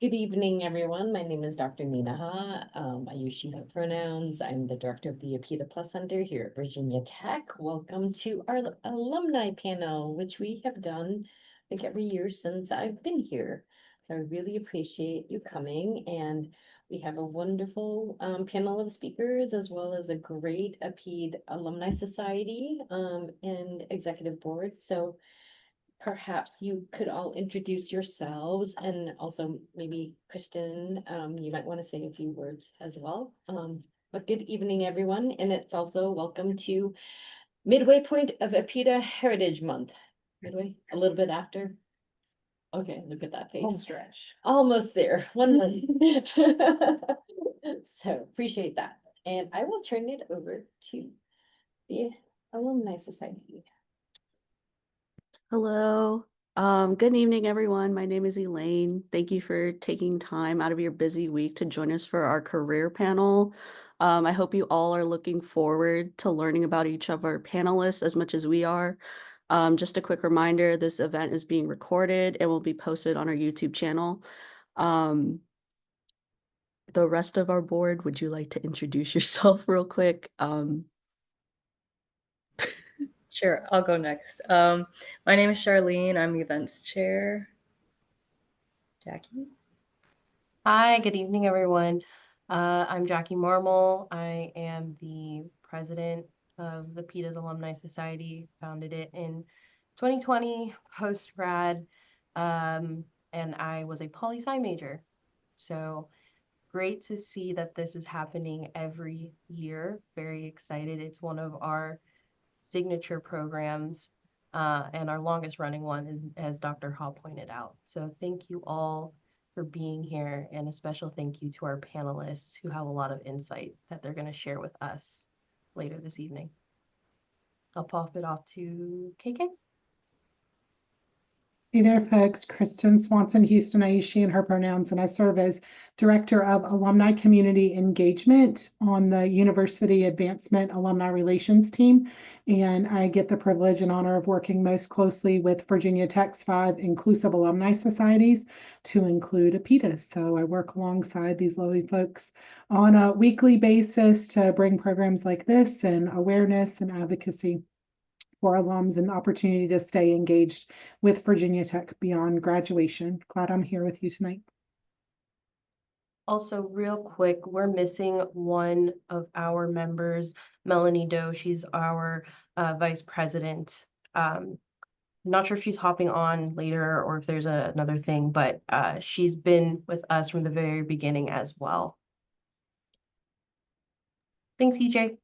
Good evening, everyone. My name is Dr. Nina Ha. I use she, her pronouns. I'm the director of the APIDA Plus Center here at Virginia Tech. Welcome to our alumni panel, which we have done, I think, every year since I've been here. So I really appreciate you coming. And we have a wonderful panel of speakers, as well as a great APID Alumni Society and executive board. So perhaps you could all introduce yourselves, and also maybe Kristen, you might want to say a few words as well. But good evening, everyone, and it's also welcome to midway point of APIDA Heritage Month. Midway, a little bit after. Okay, look at that Home face. stretch. Almost there, 1 month. So appreciate that. And I will turn it over to the Alumni Society. Hello. Good evening, everyone. My name is Elaine. Thank you for taking time out of your busy week to join us for our career panel. I hope you all are looking forward to learning about each of our panelists as much as we are. Just a quick reminder, this event is being recorded and will be posted on our YouTube channel. The rest of our board, would you like to introduce yourself real quick? Sure, I'll go next. My name is Charlene. I'm the events chair. Jackie? Hi, good evening, everyone. I'm Jackie Marmol. I am the president of the PETA's Alumni Society, founded it in 2020, post-grad, and I was a poli-sci major. So great to see that this is happening every year. Very excited. It's one of our signature programs, and our longest running one is, as Dr. Ha pointed out. So thank you all for being here, and a special thank you to our panelists who have a lot of insight that they're going to share with us later this evening. I'll pop it off to KK. Hey there, folks. Kristen Swanson Houston. I use she and her pronouns, and I serve as Director of Alumni Community Engagement on the University Advancement Alumni Relations team. And I get the privilege and honor of working most closely with Virginia Tech's 5 inclusive alumni societies, to include APIDA. So I work alongside these lovely folks on a weekly basis to bring programs like this and awareness and advocacy for alums and the opportunity to stay engaged with Virginia Tech beyond graduation. Glad I'm here with you tonight. Also, real quick, we're missing one of our members, Melanie Doe. She's our vice president. Not sure if she's hopping on later or if there's another thing, but she's been with us from the very beginning as well. Thanks, EJ.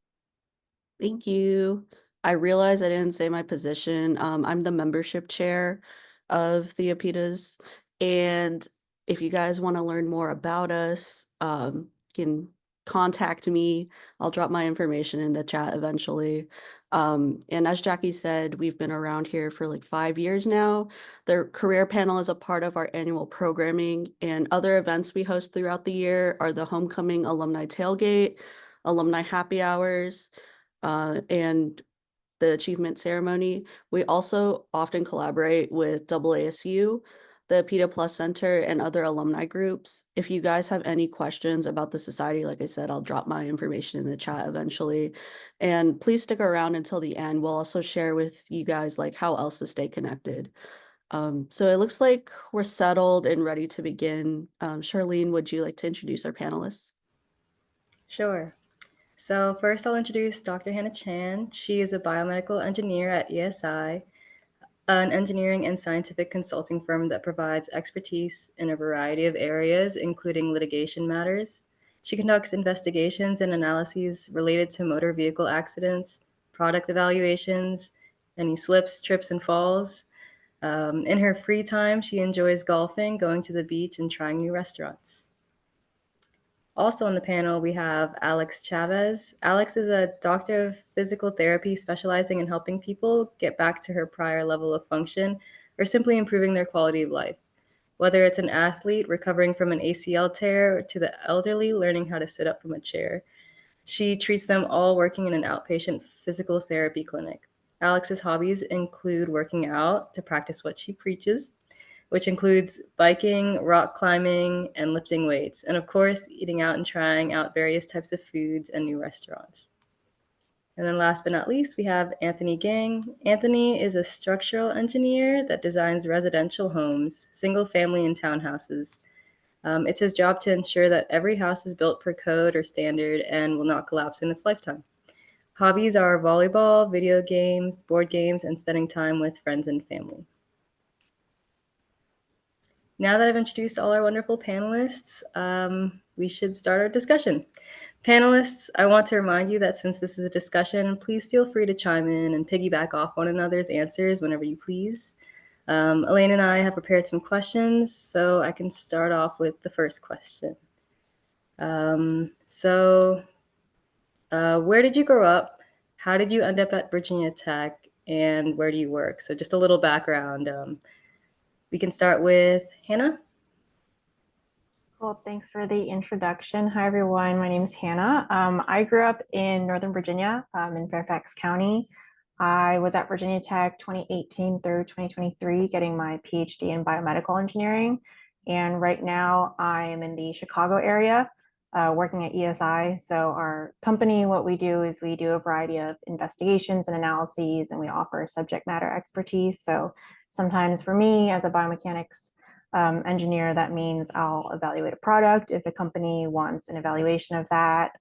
Thank you. I realize I didn't say my position. I'm the membership chair of the APIDAs. And if you guys want to learn more about us, you can contact me. I'll drop my information in the chat eventually. And as Jackie said, we've been around here for like 5 years now. The career panel is a part of our annual programming, and other events we host throughout the year are the Homecoming Alumni Tailgate, Alumni Happy Hours, and the achievement ceremony. We also often collaborate with AASU, the APIDA Plus Center, and other alumni groups. If you guys have any questions about the society, like I said, I'll drop my information in the chat eventually. And please stick around until the end. We'll also share with you guys like how else to stay connected. So it looks like we're settled and ready to begin. Charlene, would you like to introduce our panelists? Sure. So first I'll introduce Dr. Hannah Chan. She is a biomedical engineer at ESI, an engineering and scientific consulting firm that provides expertise in a variety of areas, including litigation matters. She conducts investigations and analyses related to motor vehicle accidents, product evaluations, any slips, trips, and falls. In her free time, she enjoys golfing, going to the beach, and trying new restaurants. Also on the panel, we have Alex Chavez. Alex is a doctor of physical therapy specializing in helping people get back to her prior level of function or simply improving their quality of life. Whether it's an athlete recovering from an ACL tear to the elderly learning how to sit up from a chair, she treats them all working in an outpatient physical therapy clinic. Alex's hobbies include working out to practice what she preaches, which includes biking, rock climbing, and lifting weights, and of course, eating out and trying out various types of foods and new restaurants. And then last but not least, we have Anthony Gang. Anthony is a structural engineer that designs residential homes, single family and townhouses. It's his job to ensure that every house is built per code or standard and will not collapse in its lifetime. Hobbies are volleyball, video games, board games, and spending time with friends and family. Now that I've introduced all our wonderful panelists, we should start our discussion. Panelists, I want to remind you that since this is a discussion, please feel free to chime in and piggyback off one another's answers whenever you please. Elaine and I have prepared some questions, so I can start off with the first question. Where did you grow up? How did you end up at Virginia Tech? And where do you work? So just a little background. We can start with Hannah. Cool, thanks for the introduction. Hi, everyone. My name is Hannah. I grew up in Northern Virginia, in Fairfax County. I was at Virginia Tech 2018 through 2023, getting my PhD in biomedical engineering. And right now I am in the Chicago area, working at ESI. So our company, what we do is we do a variety of investigations and analyses, and we offer subject matter expertise. So sometimes for me as a biomechanics engineer, that means I'll evaluate a product if the company wants an evaluation of that.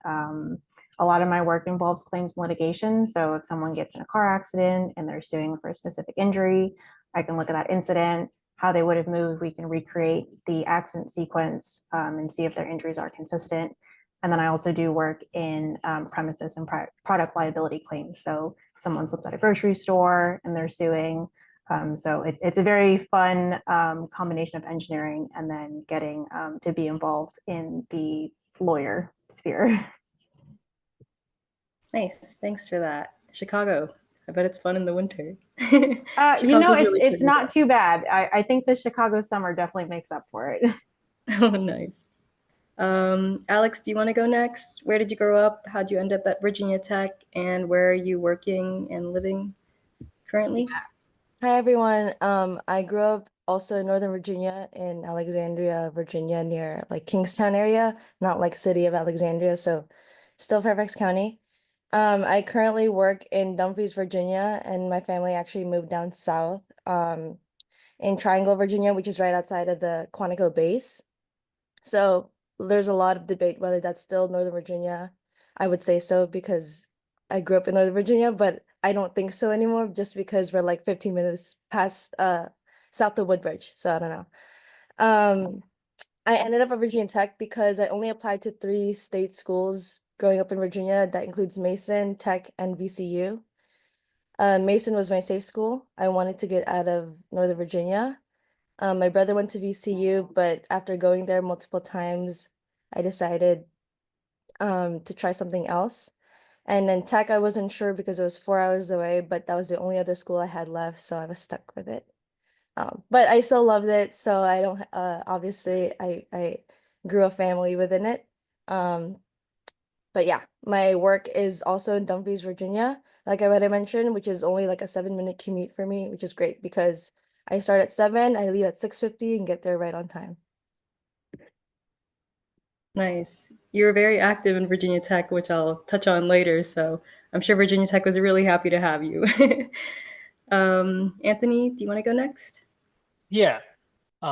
A lot of my work involves claims litigation. So if someone gets in a car accident and they're suing for a specific injury, I can look at that incident, how they would have moved. We can recreate the accident sequence and see if their injuries are consistent. And then I also do work in premises and product liability claims. So someone slips at a grocery store and they're suing. So it's a very fun combination of engineering and then getting to be involved in the lawyer sphere. Nice, thanks for that. Chicago, I bet it's fun in the winter. It's not too bad. I think the Chicago summer definitely makes up for it. Oh, nice. Alex, do you want to go next? Where did you grow up? How'd you end up at Virginia Tech? And where are you working and living currently? Hi everyone. I grew up also in Northern Virginia in Alexandria, Virginia, near like Kingstown area, not like city of Alexandria, so still Fairfax County. I currently work in Dumfries, Virginia, and my family actually moved down south in Triangle, Virginia, which is right outside of the Quantico base. So there's a lot of debate whether that's still Northern Virginia. I would say so because I grew up in Northern Virginia, but I don't think so anymore just because we're like 15 minutes past south of Woodbridge. So I don't know. I ended up at Virginia Tech because I only applied to 3 state schools growing up in Virginia. That includes Mason, Tech, and VCU. Mason was my safe school. I wanted to get out of Northern Virginia. My brother went to VCU, but after going there multiple times, I decided to try something else. And then Tech, I wasn't sure because it was 4 hours away, but that was the only other school I had left, so I was stuck with it. But I still loved it, so I don't, obviously, I grew a family within it. But yeah, my work is also in Dumfries, Virginia, like I already mentioned, which is only like a 7-minute commute for me, which is great because I start at 7, I leave at 6:50 and get there right on time. Nice. You were very active in Virginia Tech, which I'll touch on later. So I'm sure Virginia Tech was really happy to have you. Anthony, do you want to go next? Yeah.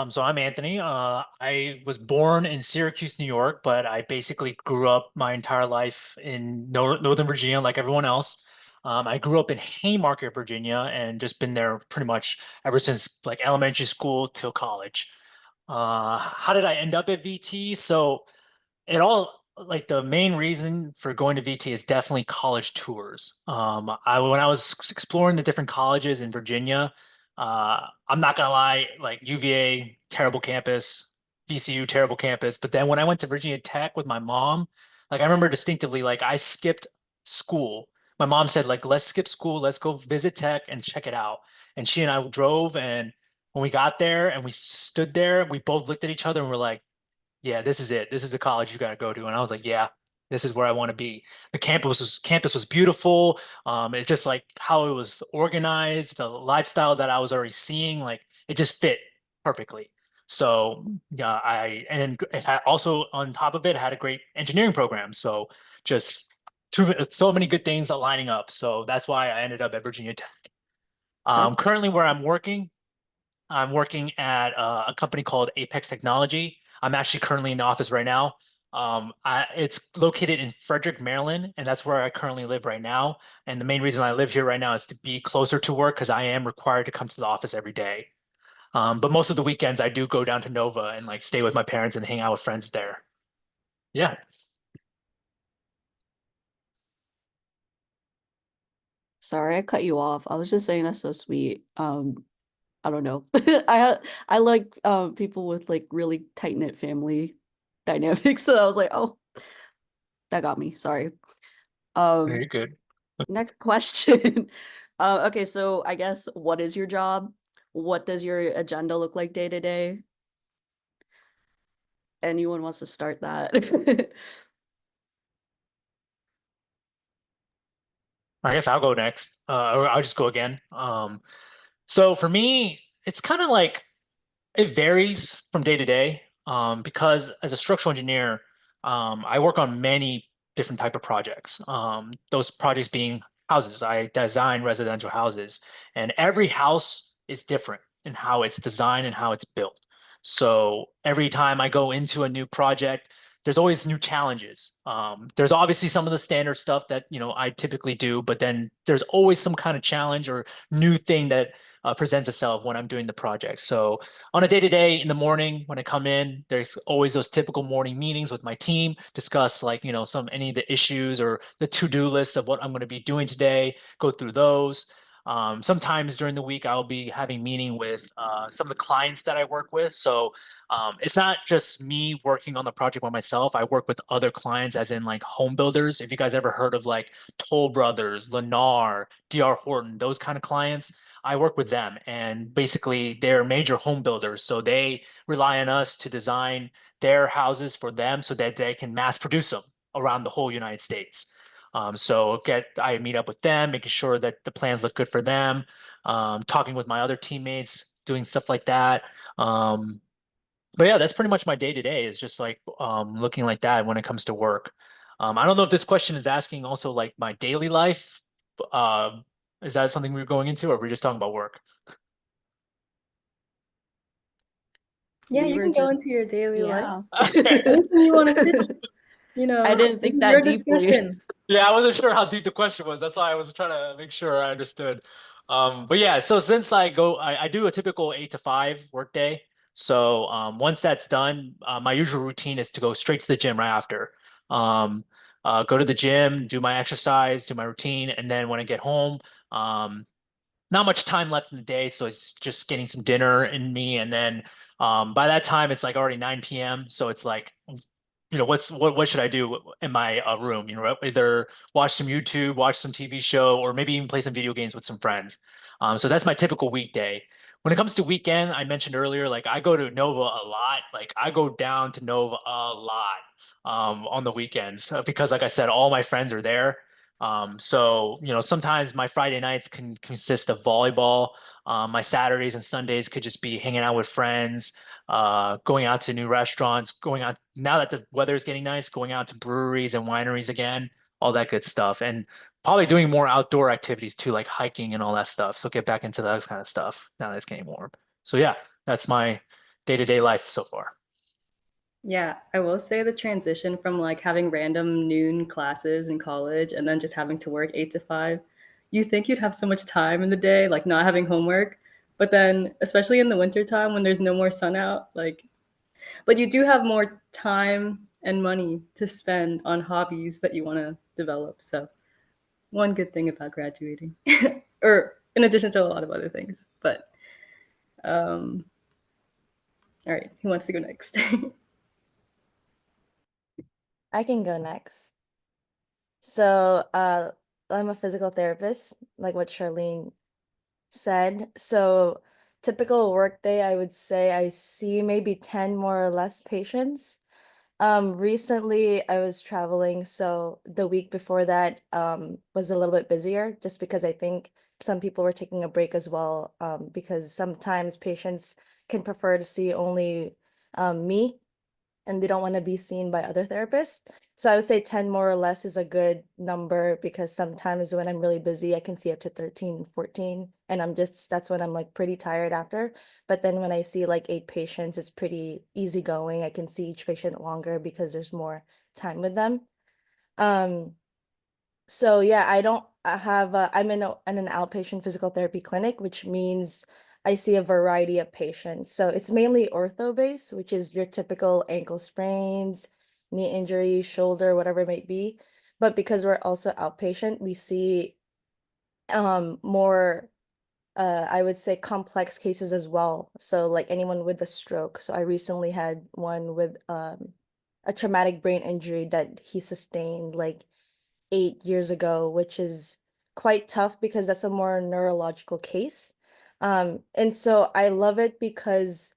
So I'm Anthony. I was born in Syracuse, New York, but I basically grew up my entire life in Northern Virginia, like everyone else. I grew up in Haymarket, Virginia, and just been there pretty much ever since like elementary school till college. How did I end up at VT? So it all like the main reason for going to VT is definitely college tours. When I was exploring the different colleges in Virginia, I'm not gonna lie, like UVA, terrible campus, VCU, terrible campus. But then when I went to Virginia Tech with my mom, like I remember distinctively, like I skipped school. My mom said, like, let's skip school, let's go visit Tech and check it out. And she and I drove, and when we got there and we stood there, we both looked at each other and we're like, yeah, this is it. This is the college you got to go to. And I was like, yeah, this is where I want to be. The campus was beautiful. It's just like how it was organized, the lifestyle that I was already seeing, like it just fit. perfectly. So yeah, also on top of it had a great engineering program. So just so many good things aligning up. So that's why I ended up at Virginia Tech. That's Currently where I'm working at a company called Apex Technology. I'm actually currently in the office right now. It's located in Frederick, Maryland, and that's where I currently live right now. And the main reason I live here right now is to be closer to work because I am required to come to the office every day. But most of the weekends I do go down to Nova and like stay with my parents and hang out with friends there. Yeah. Sorry, I cut you off. I was just saying that's so sweet. I don't know. I like people with like really tight-knit family dynamics. So I was like, oh, that got me. Sorry. Very good. Next question. Okay, so I guess what is your job? What does your agenda look like day to day? Anyone wants to start that? I guess I'll go next, or I'll just go again. So for me, it's kind of like it varies from day to day, because as a structural engineer, I work on many different type of projects. Those projects being houses. I design residential houses, and every house is different in how it's designed and how it's built. So every time I go into a new project, there's always new challenges. There's obviously some of the standard stuff that, I typically do, but then there's always some kind of challenge or new thing that presents itself when I'm doing the project. So on a day-to-day in the morning when I come in, there's always those typical morning meetings with my team, discuss like, any of the issues or the to-do list of what I'm going to be doing today, go through those. Sometimes during the week, I'll be having meeting with some of the clients that I work with. So it's not just me working on the project by myself. I work with other clients, as in like home builders. If you guys ever heard of like Toll Brothers, Lennar, DR Horton, those kind of clients, I work with them, and basically they're major home builders. So they rely on us to design their houses for them so that they can mass produce them around the whole United States. I meet up with them, making sure that the plans look good for them, talking with my other teammates, doing stuff like that. Um, but yeah, that's pretty much my day to day is just like looking like that when it comes to work. I don't know if this question is asking also like my daily life. Uh, is that something we're going into, or we're just talking about work? Yeah, We you were can go just, into your daily life. yeah. Anything you want to pitch, I didn't this think is your that deeply. discussion. Yeah, I wasn't sure how deep the question was. That's why I was trying to make sure I understood. But yeah, so since I do a typical 8 to 5 work day. So once that's done, my usual routine is to go straight to the gym right after. Um, go to the gym, do my exercise, do my routine, and then when I get home, um, not much time left in the day, so it's just getting some dinner in me, and then by that time it's like already 9 p.m. So it's like, what should I do in my room? Either watch some YouTube, watch some TV show, or maybe even play some video games with some friends. So that's my typical weekday. When it comes to weekend, I mentioned earlier, like I go to Nova a lot. Like I go down to Nova a lot on the weekends because, like I said, all my friends are there. So, sometimes my Friday nights can consist of volleyball. My Saturdays and Sundays could just be hanging out with friends, going out to new restaurants, going out now that the weather is getting nice, going out to breweries and wineries again, all that good stuff. And probably doing more outdoor activities too, like hiking and all that stuff. So get back into that kind of stuff now that it's getting warm. So yeah, that's my day-to-day life so far. Yeah, I will say the transition from like having random noon classes in college and then just having to work 8 to 5, you think you'd have so much time in the day, like not having homework. But then, especially in the wintertime when there's no more sun out, but you do have more time and money to spend on hobbies that you want to develop. So, one good thing about graduating, or in addition to a lot of other things. But, um, all right, who wants to go next? I can go next. So, I'm a physical therapist, like what Charlene said. So, typical workday, I would say I see maybe 10 more or less patients. Recently I was traveling, so the week before that was a little bit busier just because I think some people were taking a break as well, because sometimes patients can prefer to see only me and they don't want to be seen by other therapists. So I would say 10 more or less is a good number because sometimes when I'm really busy, I can see up to 13, 14, and that's when I'm like pretty tired after. But then when I see like 8 patients, it's pretty easygoing. I can see each patient longer because there's more time with them. Um, so yeah, I'm in an outpatient physical therapy clinic, which means I see a variety of patients. So it's mainly ortho based, which is your typical ankle sprains, knee injuries, shoulder, whatever it may be. But because we're also outpatient, we see more I would say complex cases as well. So like anyone with a stroke. So I recently had one with a traumatic brain injury that he sustained like 8 years ago, which is quite tough because that's a more neurological case. And so I love it because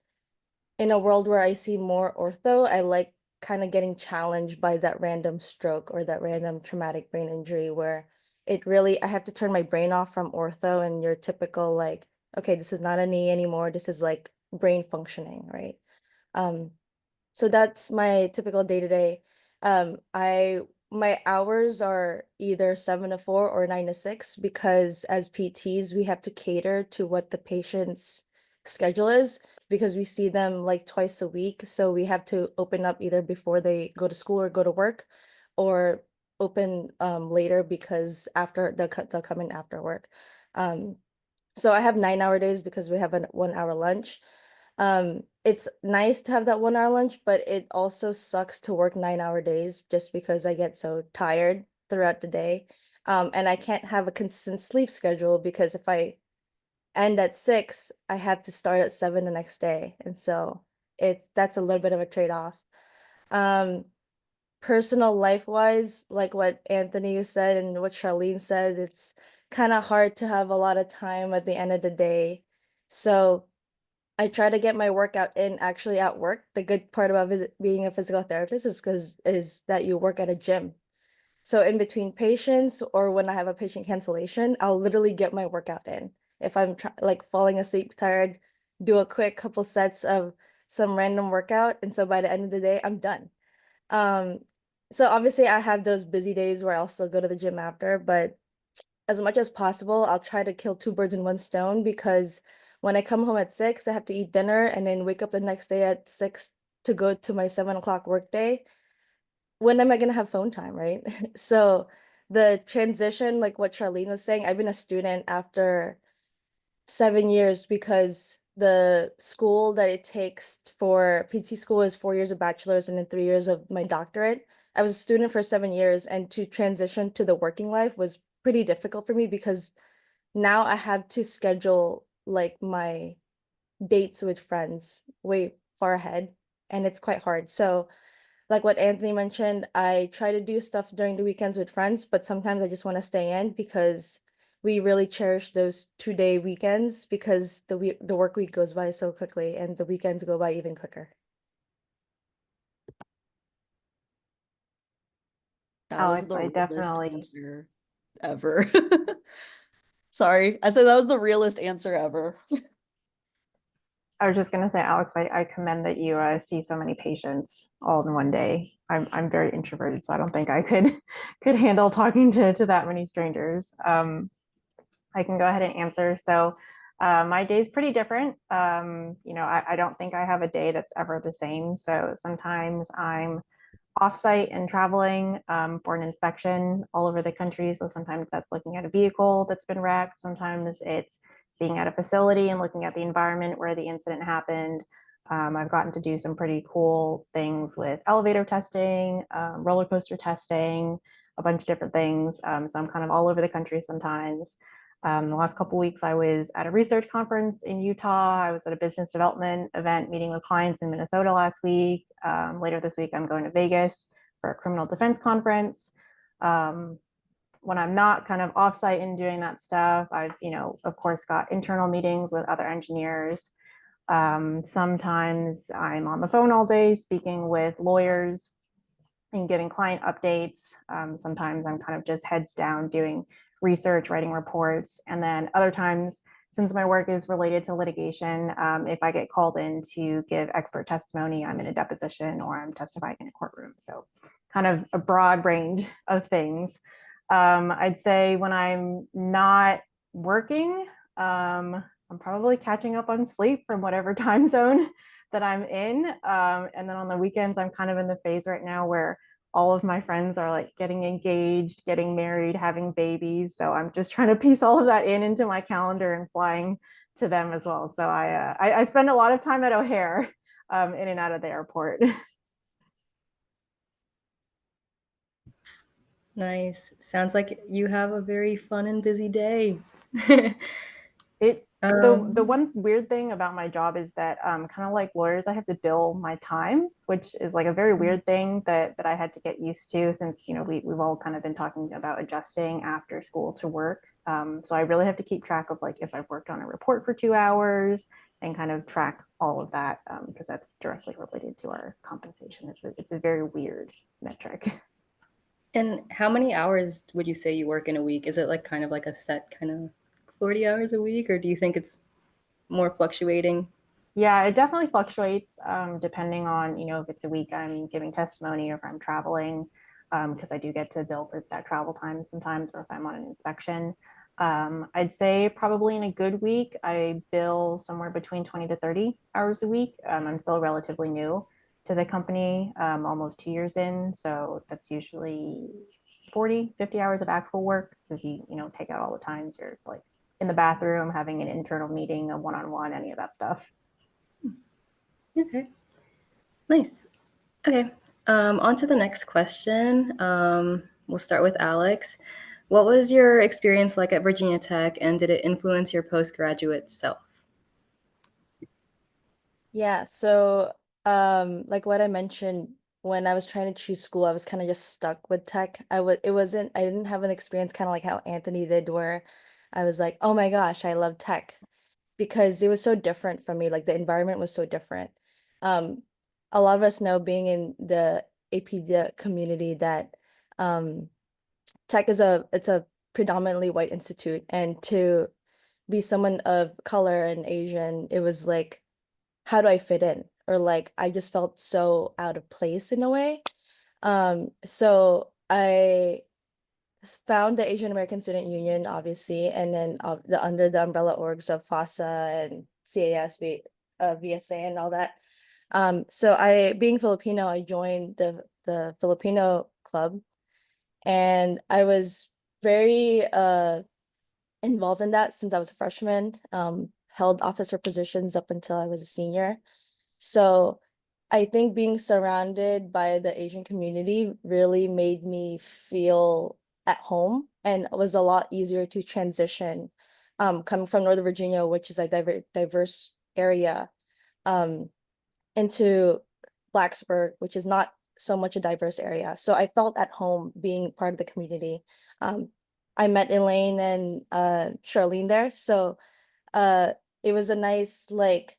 in a world where I see more ortho, I like kind of getting challenged by that random stroke or that random traumatic brain injury where I have to turn my brain off from ortho and your typical like, okay, this is not a knee anymore. This is like brain functioning, right? Um, so that's my typical day to day. My hours are either 7 to 4 or 9 to 6 because as PTs, we have to cater to what the patient's schedule is because we see them like twice a week. So we have to open up either before they go to school or go to work or open later because they'll come in after work. So I have 9 hour days because we have a 1 hour lunch. It's nice to have that 1 hour lunch, but it also sucks to work 9 hour days just because I get so tired throughout the day. And I can't have a consistent sleep schedule because if I end at 6, I have to start at 7 the next day. And so that's a little bit of a trade-off. Um, Personal life wise, like what Anthony said and what Charlene said, it's kind of hard to have a lot of time at the end of the day. So I try to get my workout in actually at work. The good part about being a physical therapist is that you work at a gym. So in between patients or when I have a patient cancellation, I'll literally get my workout in. If I'm like falling asleep tired, do a quick couple sets of some random workout, and so by the end of the day, I'm done. Um, so obviously I have those busy days where I'll still go to the gym after, but as much as possible, I'll try to kill two birds in one stone because when I come home at 6, I have to eat dinner and then wake up the next day at 6 to go to my 7 o'clock workday. When am I gonna have phone time, right? So the transition, like what Charlene was saying, I've been a student after 7 years because the school that it takes for PT school is 4 years of bachelor's and then 3 years of my doctorate. I was a student for 7 years, and to transition to the working life was pretty difficult for me because now I have to schedule like my dates with friends way far ahead, and it's quite hard. So like what Anthony mentioned, I try to do stuff during the weekends with friends, but sometimes I just want to stay in because we really cherish those 2-day weekends because the work week goes by so quickly and the weekends go by even quicker. That was Alex, the I realest definitely, answer ever. Sorry, I said that was the realest answer ever. I was just gonna say, Alex, I commend that you see so many patients all in one day. I'm very introverted, so I don't think I could could handle talking to that many strangers. I can go ahead and answer. So my day is pretty different. I don't think I have a day that's ever the same. So sometimes I'm offsite and traveling for an inspection all over the country. So sometimes that's looking at a vehicle that's been wrecked. Sometimes it's being at a facility and looking at the environment where the incident happened. I've gotten to do some pretty cool things with elevator testing, roller coaster testing, a bunch of different things. So I'm kind of all over the country sometimes. The last couple of weeks, I was at a research conference in Utah. I was at a business development event meeting with clients in Minnesota last week. Later this week, I'm going to Vegas for a criminal defense conference. When I'm not kind of offsite and doing that stuff, I've, of course, got internal meetings with other engineers. Sometimes I'm on the phone all day speaking with lawyers and giving client updates. Sometimes I'm kind of just heads down doing research, writing reports. And then other times, since my work is related to litigation, if I get called in to give expert testimony, I'm in a deposition or I'm testifying in a courtroom. So kind of a broad range of things. I'd say when I'm not working, I'm probably catching up on sleep from whatever time zone that I'm in. And then on the weekends, I'm kind of in the phase right now where all of my friends are like getting engaged, getting married, having babies. So I'm just trying to piece all of that into my calendar and flying to them as well. So I spend a lot of time at O'Hare, in and out of the airport. Nice. Sounds like you have a very fun and busy day. The one weird thing about my job is that kind of like lawyers, I have to bill my time, which is like a very weird thing that I had to get used to since we've all kind of been talking about adjusting after school to work. So I really have to keep track of like if I've worked on a report for 2 hours and kind of track all of that because that's directly related to our compensation. It's a very weird metric. And how many hours would you say you work in a week? Is it like kind of like a set kind of 40 hours a week, or do you think it's more fluctuating? Yeah, it definitely fluctuates depending on, if it's a week I'm giving testimony or if I'm traveling, because I do get to bill for that travel time sometimes, or if I'm on an inspection. I'd say probably in a good week, I bill somewhere between 20 to 30 hours a week. I'm still relatively new to the company, almost 2 years in. So that's usually 40, 50 hours of actual work because take out all the times you're like in the bathroom, having an internal meeting, a one-on-one, any of that stuff. Okay, nice. Okay, on to the next question. We'll start with Alex. What was your experience like at Virginia Tech, and did it influence your postgraduate self? Yeah, so like what I mentioned, when I was trying to choose school, I was kind of just stuck with tech. I didn't have an experience kind of like how Anthony did where I was like, "Oh my gosh, I love tech." Because it was so different from me, like the environment was so different. Um a lot of us know being in the APIDA community that um tech is a predominantly white institute, and to be someone of color and Asian, it was like, how do I fit in? Or like I just felt so out of place in a way. So I found the Asian American Student Union, obviously, and then under the umbrella orgs of FASA and CAS, VSA, and all that. So being Filipino, I joined the Filipino club, and I was very involved in that since I was a freshman. Held officer positions up until I was a senior. So I think being surrounded by the Asian community really made me feel at home, and it was a lot easier to transition coming from Northern Virginia, which is a diverse area, um, into Blacksburg, which is not so much a diverse area. So I felt at home being part of the community. I met Elaine and Charlene there. So it was a nice, like,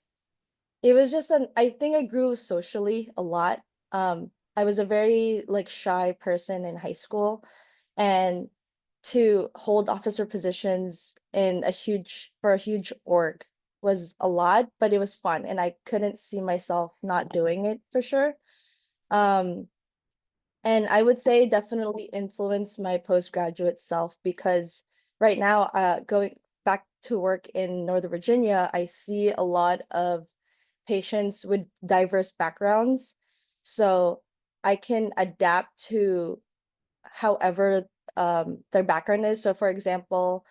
it was just I think I grew socially a lot. I was a very like shy person in high school, and to hold officer positions in for a huge org was a lot, but it was fun and I couldn't see myself not doing it for sure. Um, and I would say definitely influenced my postgraduate self because right now, going back to work in Northern Virginia, I see a lot of patients with diverse backgrounds. So I can adapt to however their background is. So for example,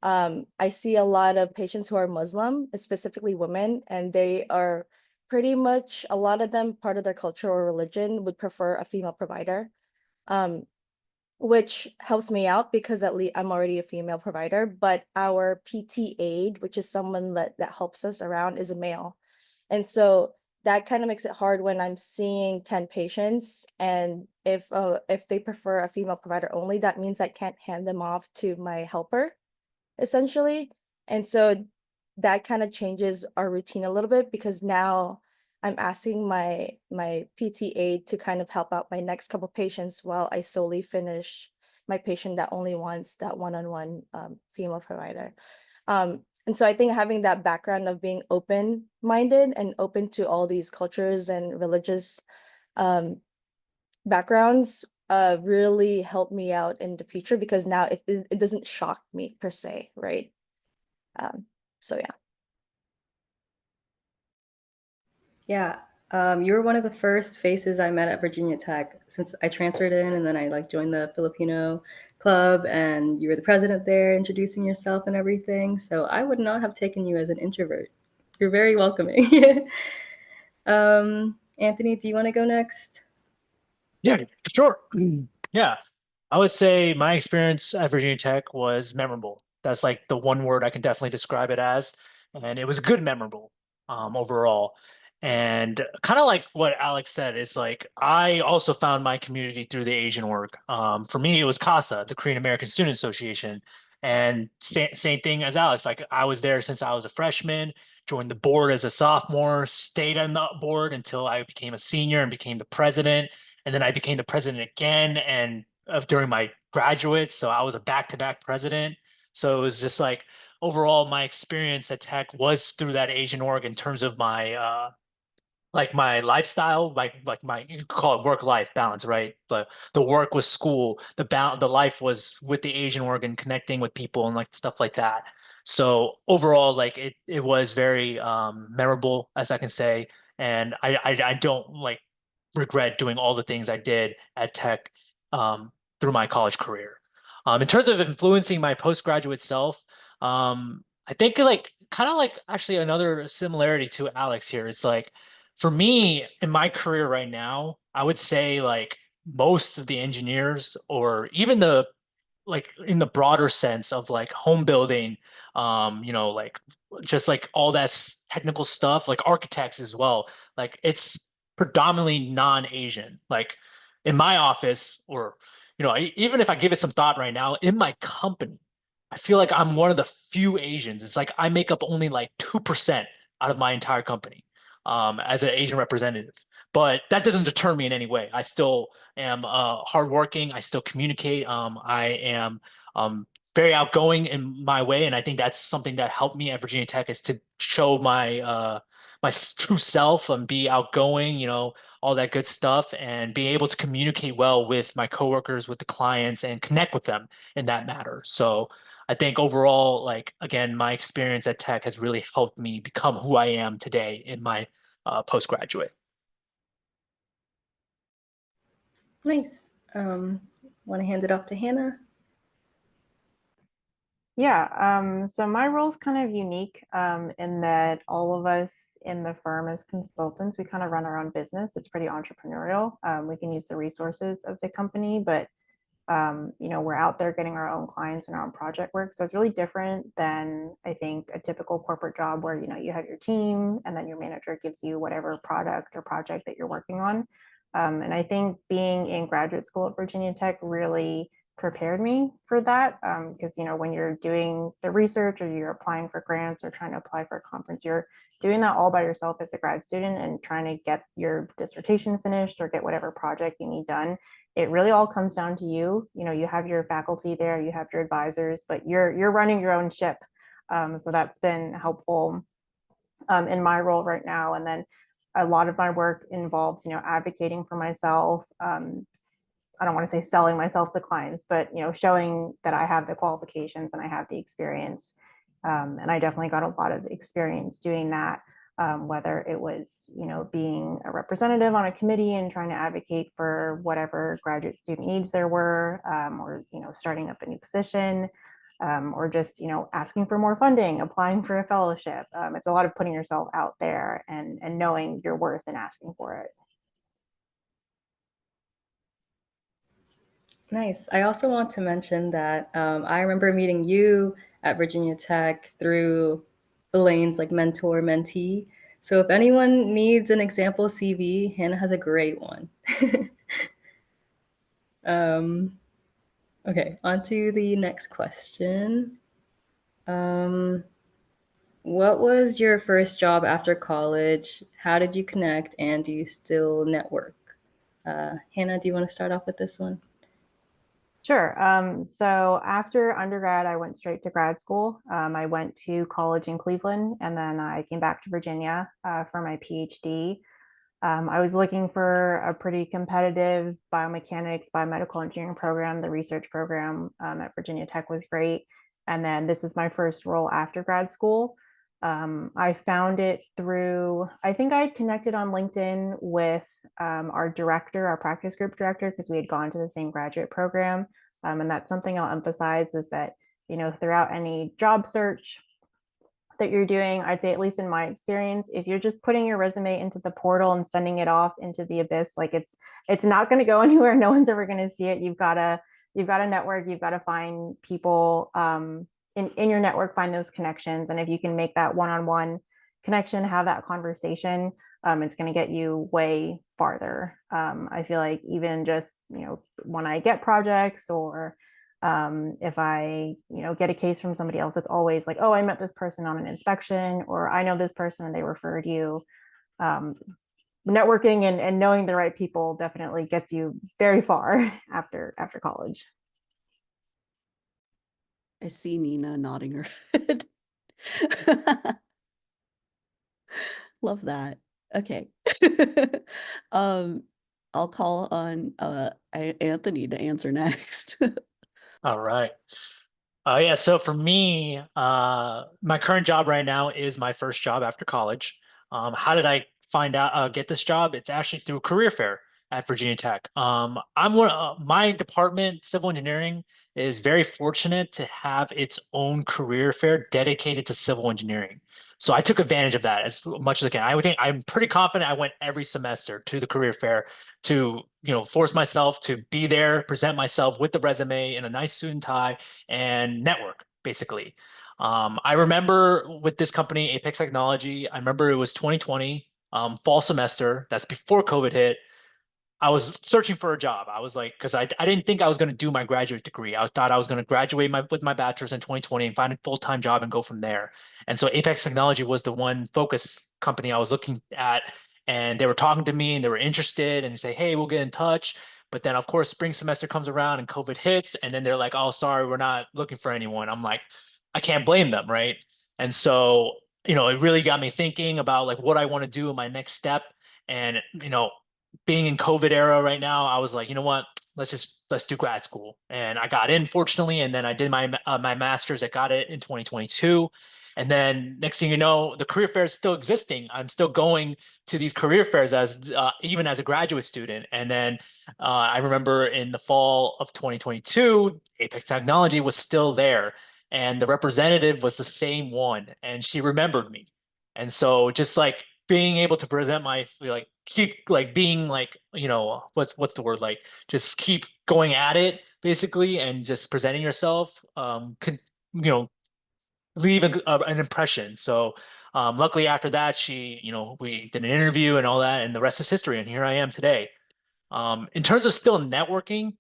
I see a lot of patients who are Muslim, specifically women, and they are pretty much, a lot of them, part of their culture or religion would prefer a female provider, which helps me out because at least I'm already a female provider, but our PT aide, which is someone that helps us around, is a male. And so that kind of makes it hard when I'm seeing 10 patients, and if they prefer a female provider only, that means I can't hand them off to my helper, essentially. And so that kind of changes our routine a little bit, because now I'm asking my PTA to kind of help out my next couple patients while I solely finish my patient that only wants that one-on-one female provider. And so I think having that background of being open-minded and open to all these cultures and religious backgrounds really helped me out in the future, because now it doesn't shock me per se, right? So yeah. Yeah, you were one of the first faces I met at Virginia Tech since I transferred in, and then I like joined the Filipino club, and you were the president there, introducing yourself and everything. So I would not have taken you as an introvert. You're very welcoming. Anthony, do you want to go next? Yeah, sure. Yeah, I would say my experience at Virginia Tech was memorable. That's like the one word I can definitely describe it as. And it was good memorable, overall. And kind of like what Alex said, it's like I also found my community through the Asian work. For me, it was CASA, the Korean American Student Association. And same thing as Alex, like I was there since I was a freshman, joined the board as a sophomore, stayed on the board until I became a senior and became the president. And then I became the president again and during my graduate. So I was a back-to-back president. So it was just like overall my experience at Tech was through that Asian org in terms of my like my lifestyle, like my you could call it work-life balance, right? The work was school, the life was with the Asian org and connecting with people and like stuff like that. So overall, like it was very memorable, as I can say, and I don't like regret doing all the things I did at Tech through my college career. In terms of influencing my postgraduate self, I think like kind of like actually another similarity to Alex here. It's like for me in my career right now, I would say like most of the engineers or even the like in the broader sense of like home building, like just like all that technical stuff, like architects as well. Like it's predominantly non-Asian. Like in my office, or even if I give it some thought right now, in my company, I feel like I'm one of the few Asians. It's like I make up only like 2% out of my entire company, as an Asian representative. But that doesn't deter me in any way. I still am hardworking. I still communicate. I am very outgoing in my way, and I think that's something that helped me at Virginia Tech is to show my true self and be outgoing. All that good stuff, and being able to communicate well with my coworkers, with the clients, and connect with them in that matter. So I think overall, like again, my experience at Tech has really helped me become who I am today in my postgraduate. Nice. Want to hand it off to Hannah? Yeah, so my role is kind of unique in that all of us in the firm as consultants, we kind of run our own business. It's pretty entrepreneurial. We can use the resources of the company, but we're out there getting our own clients and our own project work. So it's really different than I think a typical corporate job where, you have your team and then your manager gives you whatever product or project that you're working on. And I think being in graduate school at Virginia Tech really prepared me for that because when you're doing the research or you're applying for grants or trying to apply for a conference, you're doing that all by yourself as a grad student and trying to get your dissertation finished or get whatever project you need done. It really all comes down to you. You have your faculty there, you have your advisors, but you're running your own ship. So that's been helpful in my role right now. And then a lot of my work involves, advocating for myself. I don't want to say selling myself to clients, but showing that I have the qualifications and I have the experience. And I definitely got a lot of experience doing that. Whether it was, being a representative on a committee and trying to advocate for whatever graduate student needs there were, or, starting up a new position, or just, asking for more funding, applying for a fellowship. It's a lot of putting yourself out there and knowing your worth and asking for it. Nice. I also want to mention that I remember meeting you at Virginia Tech through Elaine's like mentor mentee. So if anyone needs an example CV, Hannah has a great one. Okay, on to the next question. What was your first job after college? How did you connect, and do you still network? Hannah, do you want to start off with this one? Sure. So after undergrad, I went straight to grad school. I went to college in Cleveland, and then I came back to Virginia for my PhD. I was looking for a pretty competitive biomechanics, biomedical engineering program. The research program at Virginia Tech was great. And then this is my first role after grad school. I found it through, I think I connected on LinkedIn with our director, our practice group director, because we had gone to the same graduate program. And that's something I'll emphasize is that, throughout any job search that you're doing, I'd say, at least in my experience, if you're just putting your resume into the portal and sending it off into the abyss, like it's not going to go anywhere. No one's ever going to see it. You've got to network. You've got to find people in your network, find those connections, and if you can make that one-on-one connection, have that conversation, it's going to get you way farther. I feel like even just when I get projects or if I get a case from somebody else, it's always like, oh, I met this person on an inspection, or I know this person and they referred you. Networking and knowing the right people definitely gets you very far after college. I see Nina nodding her head. Love that. Okay. I'll call on Anthony to answer next. All right. Yeah, so for me, my current job right now is my first job after college. How did I get this job? It's actually through a career fair at Virginia Tech. My department, civil engineering, is very fortunate to have its own career fair dedicated to civil engineering. So I took advantage of that as much as I can. I would think I'm pretty confident I went every semester to the career fair to, force myself to be there, present myself with the resume in a nice suit and tie and network, basically. I remember with this company, Apex Technology, I remember it was 2020, fall semester. That's before COVID hit. I was searching for a job. I was like, because I didn't think I was going to do my graduate degree. I thought I was going to graduate with my bachelor's in 2020 and find a full-time job and go from there. And so Apex Technology was the one focus company I was looking at. And they were talking to me and they were interested and say, hey, we'll get in touch. But then, of course, spring semester comes around and COVID hits. And then they're like, oh, sorry, we're not looking for anyone. I'm like, I can't blame them, right? And so, it really got me thinking about like what I want to do in my next step. And, being in COVID era right now, I was like, you know what? Let's do grad school. And I got in, fortunately, and then I did my master's. I got it in 2022. And then next thing you know, the career fair is still existing. I'm still going to these career fairs as even as a graduate student. And then I remember in the fall of 2022, Apex Technology was still there, and the representative was the same one, and she remembered me. And so just like being able to present my like keep like being like what's the word, like just keep going at it basically and just presenting yourself could leave an impression. So luckily after that we did an interview and all that, and the rest is history, and here I am today. In terms of still networking,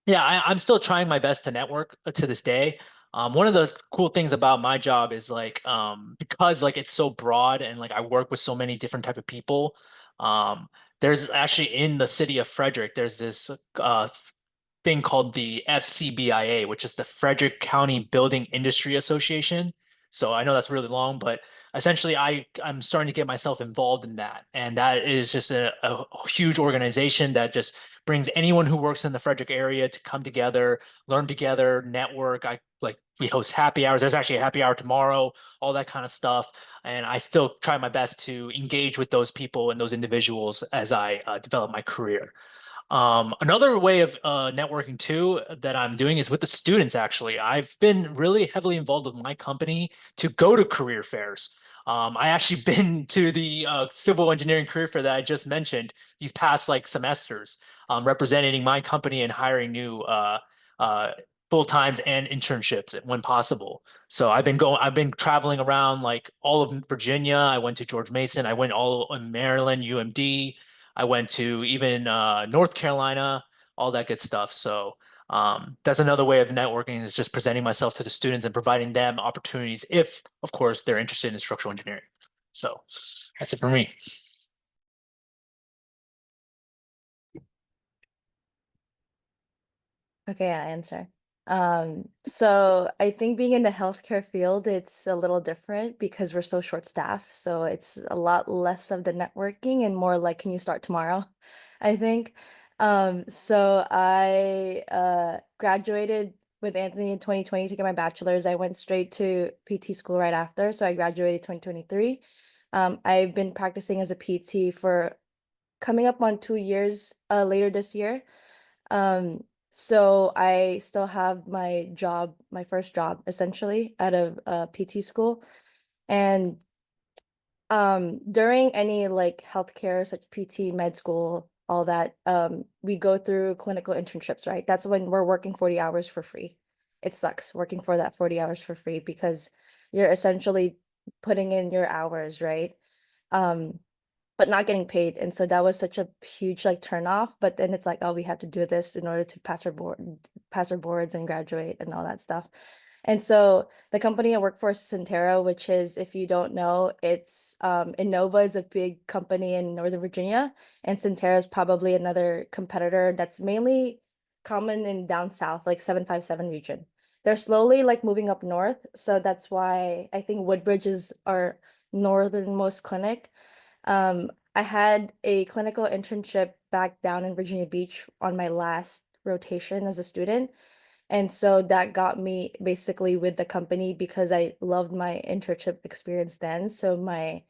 yeah, I'm still trying my best to network to this day. One of the cool things about my job is like because like it's so broad and like I work with so many different type of people. Um, there's actually in the city of Frederick, there's this thing called the FCBIA, which is the Frederick County Building Industry Association. So I know that's really long, but essentially I'm starting to get myself involved in that. And that is just a huge organization that just brings anyone who works in the Frederick area to come together, learn together, network. We host happy hours. There's actually a happy hour tomorrow, all that kind of stuff. And I still try my best to engage with those people and those individuals as I develop my career. Another way of networking too that I'm doing is with the students, actually. I've been really heavily involved with my company to go to career fairs. I actually been to the civil engineering career fair that I just mentioned these past like semesters, representing my company and hiring new uh, full-times and internships when possible. So I've been traveling around like all of Virginia. I went to George Mason. I went all in Maryland, UMD. I went to even North Carolina, all that good stuff. So That's another way of networking, is just presenting myself to the students and providing them opportunities if, of course, they're interested in structural engineering. So that's it for me. Okay, I'll answer. So I think being in the healthcare field, it's a little different because we're so short-staffed. So it's a lot less of the networking and more like, can you start tomorrow? I think. So I graduated with Anthony in 2020 to get my bachelor's. I went straight to PT school right after. So I graduated 2023. I've been practicing as a PT for coming up on 2 years later this year. So I still have my job, my first job essentially out of PT school. And during any like healthcare, such PT, med school, all that, we go through clinical internships, right? That's when we're working 40 hours for free. It sucks working for that 40 hours for free because you're essentially putting in your hours, right? But not getting paid. And so that was such a huge like turn off. But then it's like, oh, we have to do this in order to pass our boards and graduate and all that stuff. And so the company I work for is Centera, which is, if you don't know, it's Innova is a big company in Northern Virginia, and Centera is probably another competitor that's mainly common in down south, like 757 region. They're slowly like moving up north. So that's why I think Woodbridge is our northernmost clinic. I had a clinical internship back down in Virginia Beach on my last rotation as a student. And so that got me basically with the company because I loved my internship experience then. So my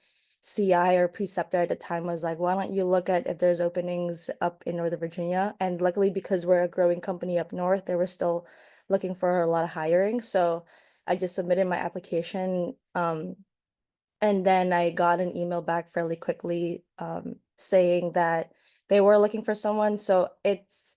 CI or preceptor at the time was like, why don't you look at if there's openings up in Northern Virginia? And luckily, because we're a growing company up north, they were still looking for a lot of hiring. So I just submitted my application. And then I got an email back fairly quickly saying that they were looking for someone. So it's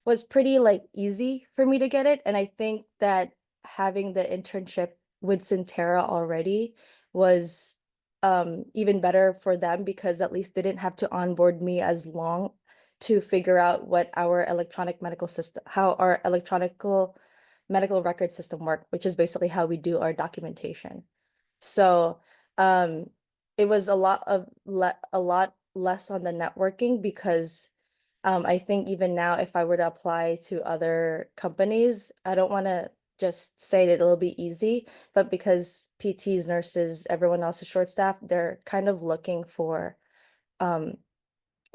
was pretty like easy for me to get it. And I think that having the internship with Centera already was even better for them because at least they didn't have to onboard me as long to figure out what our electronic medical system, how our electronical medical record system work, which is basically how we do our documentation. So um it was a lot of a lot less on the networking because I think even now if I were to apply to other companies, I don't want to just say that it'll be easy, but because PTs, nurses, everyone else is short staffed, they're kind of looking for um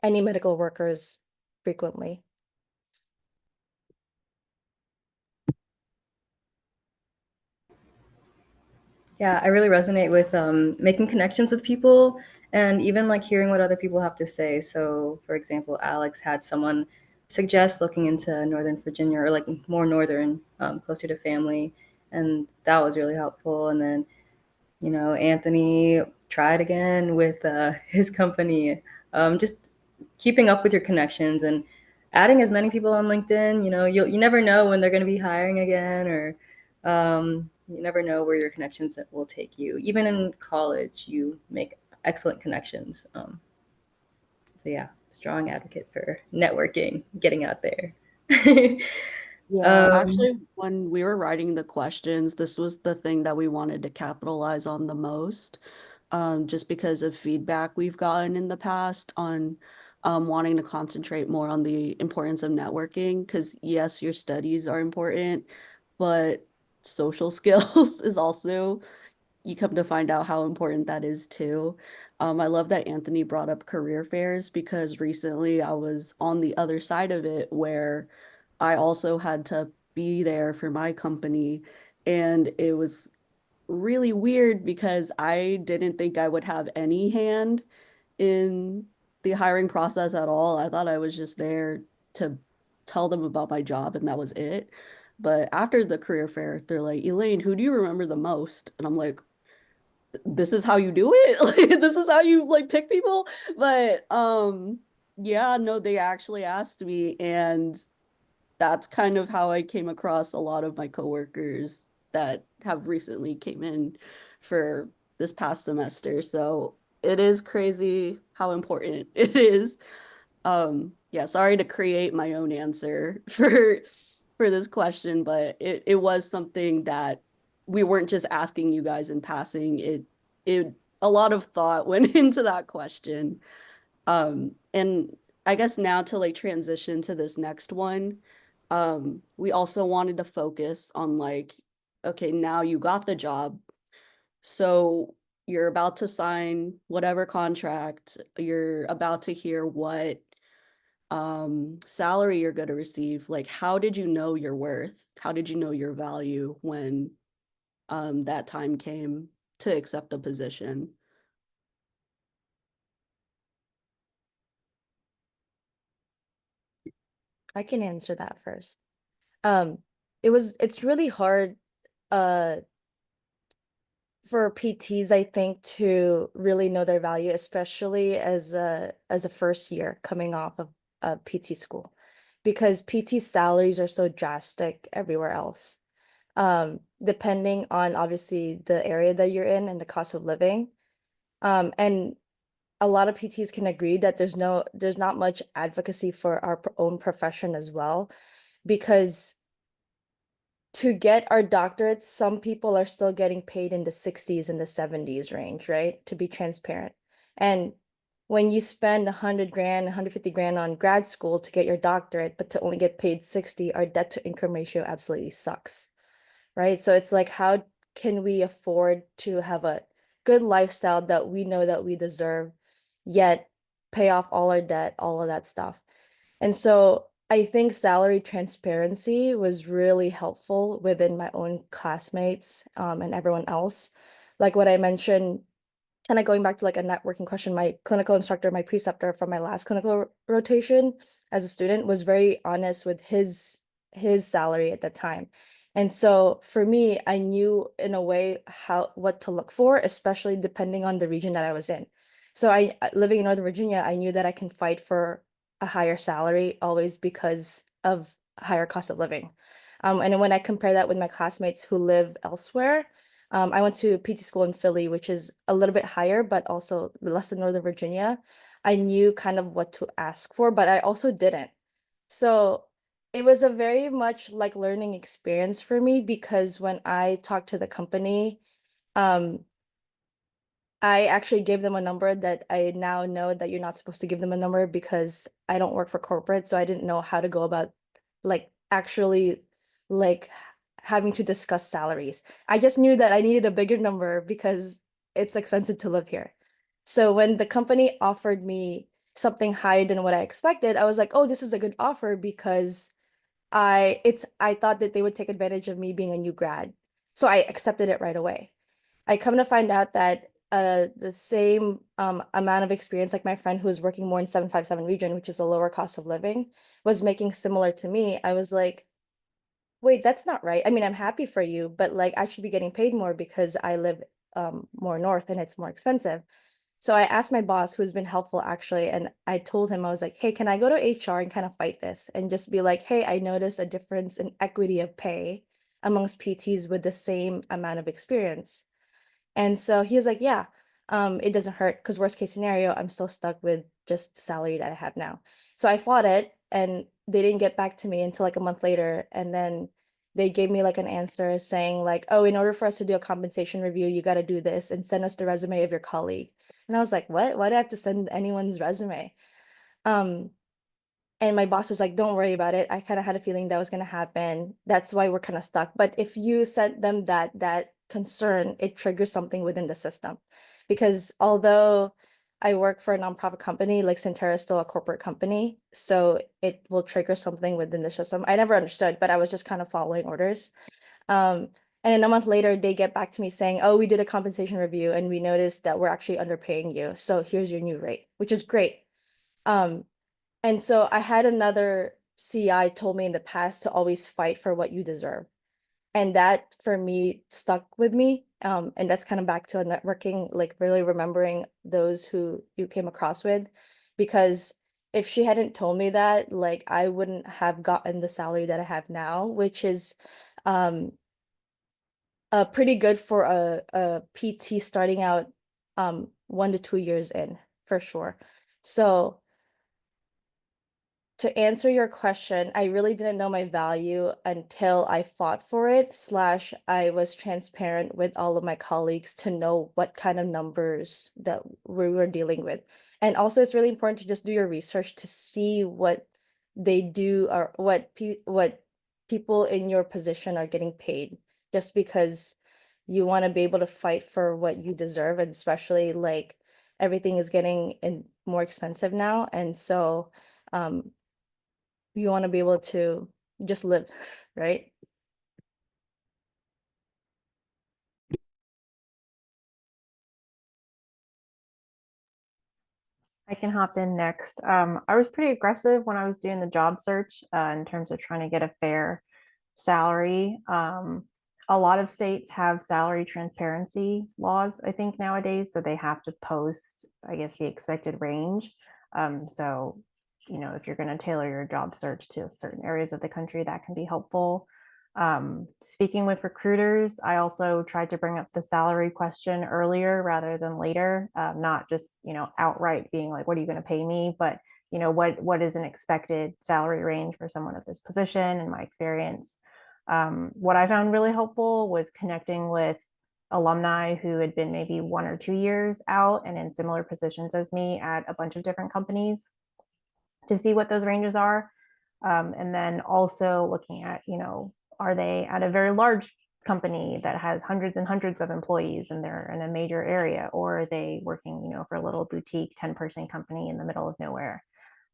any medical workers frequently. Yeah, I really resonate with making connections with people and even like hearing what other people have to say. So, for example, Alex had someone suggest looking into Northern Virginia or like more northern, closer to family, and that was really helpful. And then, you know, Anthony tried again with his company. Just keeping up with your connections and adding as many people on LinkedIn. You know, you never know when they're going to be hiring again, or you never know where your connections will take you. Even in college, you make excellent connections. So yeah, strong advocate for networking, getting out there. Yeah, actually, when we were writing the questions, this was the thing that we wanted to capitalize on the most, just because of feedback we've gotten in the past on wanting to concentrate more on the importance of networking. Because yes, your studies are important, but social skills is also, you come to find out how important that is too. I love that Anthony brought up career fairs because recently I was on the other side of it where I also had to be there for my company. And it was really weird because I didn't think I would have any hand in the hiring process at all. I thought I was just there to tell them about my job and that was it. But after the career fair, they're like, Elaine, who do you remember the most? And I'm like, this is how you do it? Like, this is how you like pick people? But yeah, no, they actually asked me, and that's kind of how I came across a lot of my coworkers that have recently came in for this past semester. So it is crazy how important it is. Yeah, sorry to create my own answer for for this question, but it was something that we weren't just asking you guys in passing. It a lot of thought went into that question. And I guess now to like transition to this next one, we also wanted to focus on like, okay, now you got the job. So you're about to sign whatever contract, you're about to hear what salary you're going to receive. Like, how did you know your worth? How did you know your value when that time came to accept a position? I can answer that first. It's really hard uh for PTs, I think, to really know their value, especially as a first year coming off of PT school, because PT salaries are so drastic everywhere else. Depending on obviously the area that you're in and the cost of living. And a lot of PTs can agree that there's not much advocacy for our own profession as well, because to get our doctorates, some people are still getting paid in the 60s and the 70s range, right? To be transparent. And when you spend 100 grand, 150 grand on grad school to get your doctorate, but to only get paid 60, our debt to income ratio absolutely sucks, right? So it's like, how can we afford to have a good lifestyle that we know that we deserve, yet pay off all our debt, all of that stuff? And so I think salary transparency was really helpful within my own classmates and everyone else. Like what I mentioned, kind of going back to like a networking question, my clinical instructor, my preceptor from my last clinical rotation as a student was very honest with his salary at the time. And so for me, I knew in a way what to look for, especially depending on the region that I was in. So I living in Northern Virginia, I knew that I can fight for a higher salary always because of higher cost of living. And then when I compare that with my classmates who live elsewhere, I went to PT school in Philly, which is a little bit higher, but also less than Northern Virginia. I knew kind of what to ask for, but I also didn't. So it was a very much like learning experience for me, because when I talked to the company, um, I actually gave them a number that I now know that you're not supposed to give them a number, because I don't work for corporate, so I didn't know how to go about like actually like having to discuss salaries. I just knew that I needed a bigger number because it's expensive to live here. So when the company offered me something higher than what I expected, I was like, "Oh, this is a good offer," because I thought that they would take advantage of me being a new grad. So I accepted it right away. I come to find out that the same amount of experience, like my friend who was working more in 757 region, which is a lower cost of living, was making similar to me. I was like, wait, that's not right. I mean, I'm happy for you, but like I should be getting paid more because I live more north and it's more expensive. So I asked my boss, who's been helpful actually, and I told him, I was like, hey, can I go to HR and kind of fight this and just be like, hey, I noticed a difference in equity of pay amongst PTs with the same amount of experience. And so he was like, yeah, it doesn't hurt, because worst case scenario, I'm still stuck with just the salary that I have now. So I fought it, and they didn't get back to me until like a month later. And then they gave me like an answer saying like, oh, in order for us to do a compensation review, you got to do this and send us the resume of your colleague. And I was like, what? Why do I have to send anyone's resume? Um, and my boss was like, don't worry about it. I kind of had a feeling that was going to happen. That's why we're kind of stuck. But if you sent them that concern, it triggers something within the system. Because although I work for a nonprofit company, like Centera is still a corporate company, so it will trigger something within the system. I never understood, but I was just kind of following orders. Um, and then a month later, they get back to me saying, oh, we did a compensation review and we noticed that we're actually underpaying you. So here's your new rate, which is great. And so I had another CI told me in the past to always fight for what you deserve. And that for me stuck with me. And that's kind of back to networking, like really remembering those who you came across with. Because if she hadn't told me that, like I wouldn't have gotten the salary that I have now, which is pretty good for a PT starting out 1 to 2 years in, for sure. So to answer your question, I really didn't know my value until I fought for it, slash I was transparent with all of my colleagues to know what kind of numbers that we were dealing with. And also it's really important to just do your research to see what they do or what people in your position are getting paid, just because you want to be able to fight for what you deserve, and especially like everything is getting more expensive now. And so you want to be able to just live, right? I can hop in next. I was pretty aggressive when I was doing the job search in terms of trying to get a fair salary. A lot of states have salary transparency laws, I think, nowadays, so they have to post, I guess, the expected range. So, if you're going to tailor your job search to certain areas of the country, that can be helpful. Speaking with recruiters, I also tried to bring up the salary question earlier rather than later, not just, outright being like, what are you going to pay me? But, what is an expected salary range for someone at this position in my experience? What I found really helpful was connecting with alumni who had been maybe 1 or 2 years out and in similar positions as me at a bunch of different companies to see what those ranges are. And then also looking at, are they at a very large company that has hundreds and hundreds of employees and they're in a major area, or are they working, for a little boutique 10-person company in the middle of nowhere?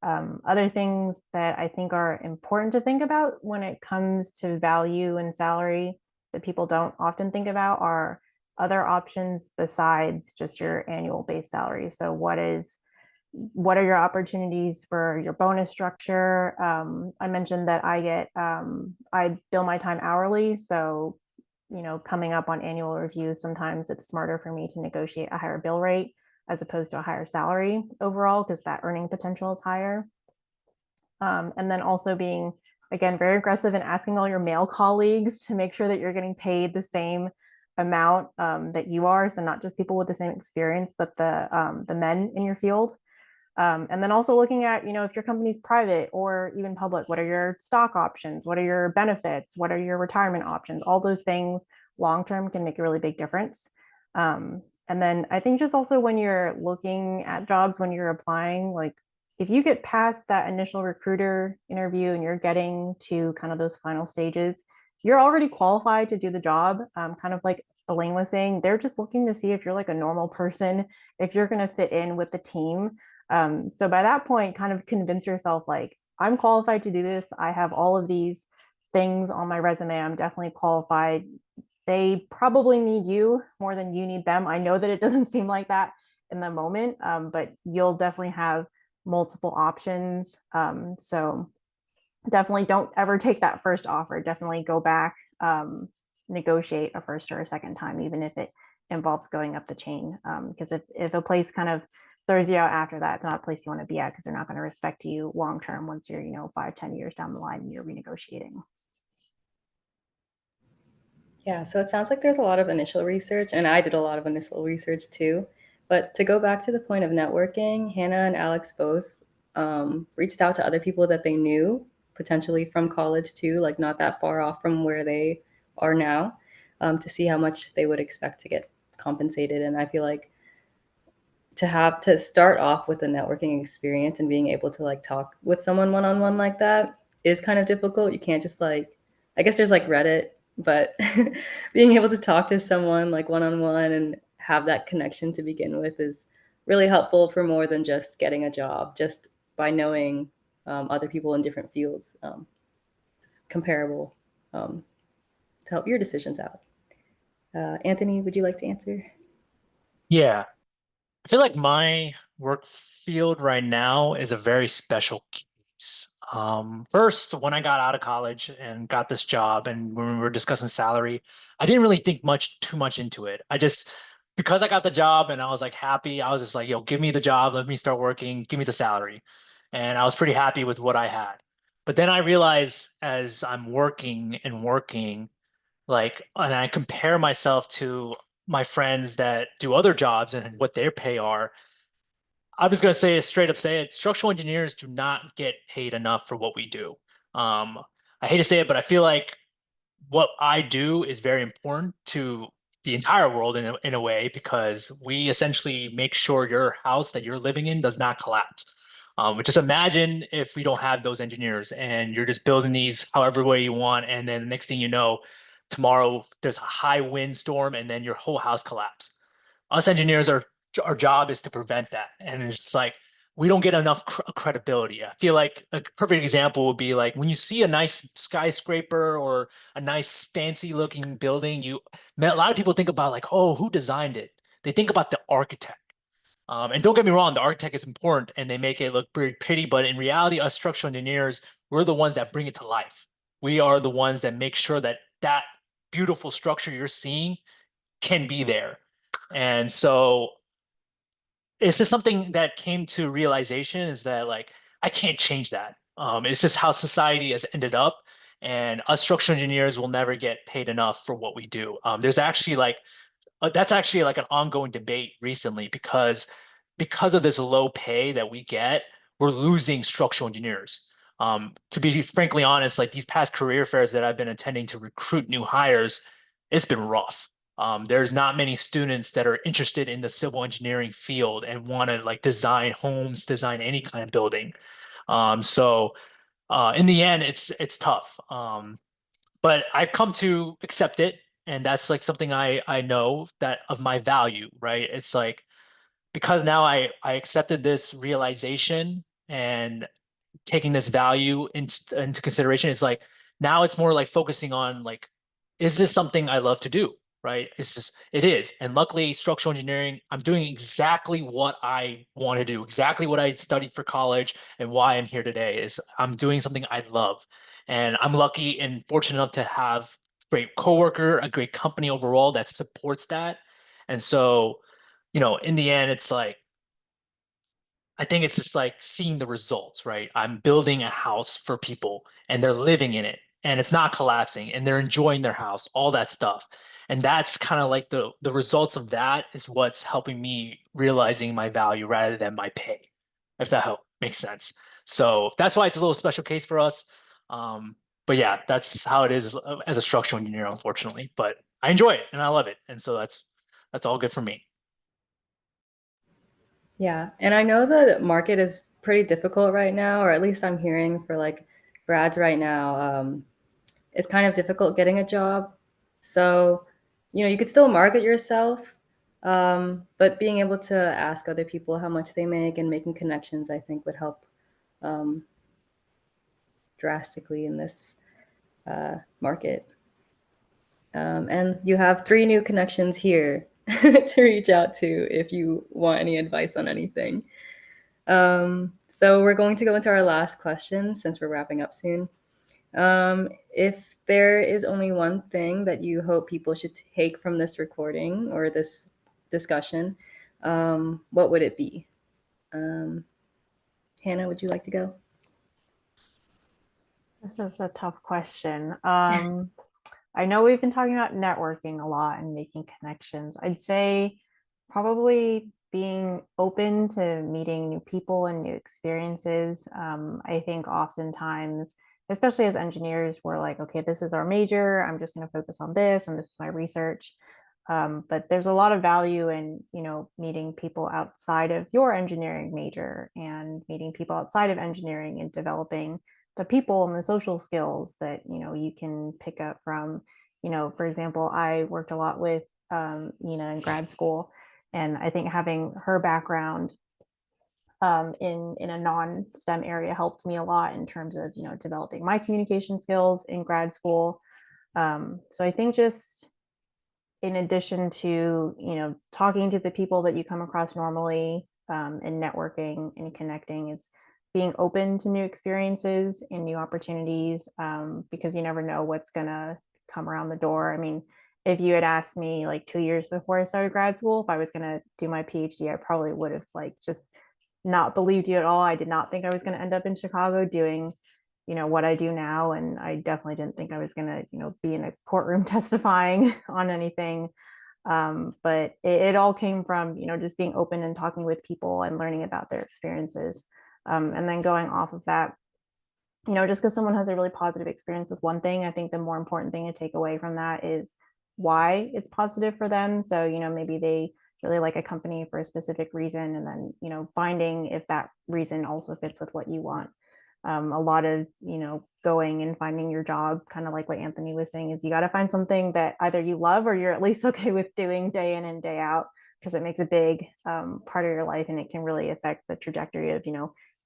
Other things that I think are important to think about when it comes to value and salary that people don't often think about are other options besides just your annual base salary. So what are your opportunities for your bonus structure? I mentioned that I bill my time hourly. So, coming up on annual reviews, sometimes it's smarter for me to negotiate a higher bill rate as opposed to a higher salary overall, because that earning potential is higher. And then also being, again, very aggressive in asking all your male colleagues to make sure that you're getting paid the same amount that you are. So not just people with the same experience, but the men in your field. And then also looking at, if your company's private or even public, what are your stock options? What are your benefits? What are your retirement options? All those things long-term can make a really big difference. And then I think just also when you're looking at jobs, when you're applying, like if you get past that initial recruiter interview and you're getting to kind of those final stages, you're already qualified to do the job. Kind of like Elaine was saying, they're just looking to see if you're like a normal person, if you're going to fit in with the team. So by that point, kind of convince yourself like, I'm qualified to do this. I have all of these things on my resume. I'm definitely qualified. They probably need you more than you need them. I know that it doesn't seem like that in the moment, but you'll definitely have multiple options. So definitely don't ever take that first offer. Definitely go back, negotiate a first or a second time, even if it involves going up the chain. Because if a place kind of throws you out after that, it's not a place you want to be at, because they're not going to respect you long term once you're 5-10 years down the line and you're renegotiating. Yeah, so it sounds like there's a lot of initial research, and I did a lot of initial research too. But to go back to the point of networking, Hannah and Alex both reached out to other people that they knew, potentially from college too, like not that far off from where they are now, to see how much they would expect to get compensated. And I feel like to start off with a networking experience and being able to like talk with someone one-on-one like that is kind of difficult. You can't just I guess there's like Reddit, but being able to talk to someone like one-on-one and have that connection to begin with is really helpful for more than just getting a job, just by knowing other people in different fields. It's comparable to help your decisions out. Anthony, would you like to answer? Yeah. I feel like my work field right now is a very special case. First, when I got out of college and got this job, and when we were discussing salary, I didn't really think too much into it. Because I got the job and I was like happy, I was just like, yo, give me the job, let me start working, give me the salary. And I was pretty happy with what I had. But then I realized as I'm working and working, and I compare myself to my friends that do other jobs and what their pay are, I was going to say, straight up say it, structural engineers do not get paid enough for what we do. I hate to say it, but I feel like what I do is very important to the entire world in a way, because we essentially make sure your house that you're living in does not collapse. But just imagine if we don't have those engineers and you're just building these however way you want, and then the next thing you know, tomorrow there's a high wind storm and then your whole house collapsed. Us engineers are our job is to prevent that, and it's like we don't get enough credibility. I feel like a perfect example would be like when you see a nice skyscraper or a nice fancy looking building, a lot of people think about like, oh, who designed it? They think about the architect. And don't get me wrong, the architect is important and they make it look very pretty, but in reality, us structural engineers, we're the ones that bring it to life. We are the ones that make sure that that beautiful structure you're seeing can be there. And so it's just something that came to realization is that like I can't change that. It's just how society has ended up, and us structural engineers will never get paid enough for what we do. There's actually like that's actually like an ongoing debate recently because of this low pay that we get, we're losing structural engineers. To be frankly honest, like these past career fairs that I've been attending to recruit new hires, it's been rough. There's not many students that are interested in the civil engineering field and want to like design homes, design any kind of building. So in the end, it's tough. But I've come to accept it, and that's like something I know that of my value, right? It's like because now I accepted this realization and taking this value into consideration, it's like now it's more like focusing on like, is this something I love to do? Right? It's just it is. And luckily, structural engineering, I'm doing exactly what I want to do, exactly what I studied for college and why I'm here today is I'm doing something I love. And I'm lucky and fortunate enough to have a great coworker, a great company overall that supports that. And so, in the end, it's like I think it's just like seeing the results, right? I'm building a house for people and they're living in it and it's not collapsing and they're enjoying their house, all that stuff. And that's kind of like the results of that is what's helping me realizing my value rather than my pay, if that makes sense. So that's why it's a little special case for us. But yeah, that's how it is as a structural engineer, unfortunately. But I enjoy it and I love it. And so that's all good for me. Yeah, and I know the market is pretty difficult right now, or at least I'm hearing for like grads right now. It's kind of difficult getting a job. So, you could still market yourself, but being able to ask other people how much they make and making connections, I think would help um, drastically in this market. And you have 3 new connections here to reach out to if you want any advice on anything. So we're going to go into our last question since we're wrapping up soon. If there is only one thing that you hope people should take from this recording or this discussion, what would it be? Hannah, would you like to go? This is a tough question. I know we've been talking about networking a lot and making connections. I'd say probably being open to meeting new people and new experiences. I think oftentimes, especially as engineers, we're like, okay, this is our major. I'm just going to focus on this and this is my research. But there's a lot of value in, meeting people outside of your engineering major and meeting people outside of engineering and developing the people and the social skills that you can pick up from, for example, I worked a lot with Nina in grad school, and I think having her background in a non-STEM area helped me a lot in terms of developing my communication skills in grad school. So I think just in addition to talking to the people that you come across normally and networking and connecting, is being open to new experiences and new opportunities, because you never know what's gonna come around the door. I mean, if you had asked me like 2 years before I started grad school if I was gonna do my PhD, I probably would have like just not believed you at all. I did not think I was gonna end up in Chicago doing what I do now, and I definitely didn't think I was gonna be in a courtroom testifying on anything. But it all came from, just being open and talking with people and learning about their experiences. And then going off of that, just because someone has a really positive experience with one thing, I think the more important thing to take away from that is why it's positive for them. So, maybe they really like a company for a specific reason, and then, finding if that reason also fits with what you want. A lot of, going and finding your job, kind of like what Anthony was saying, is you got to find something that either you love or you're at least okay with doing day in and day out, because it makes a big part of your life, and it can really affect the trajectory of,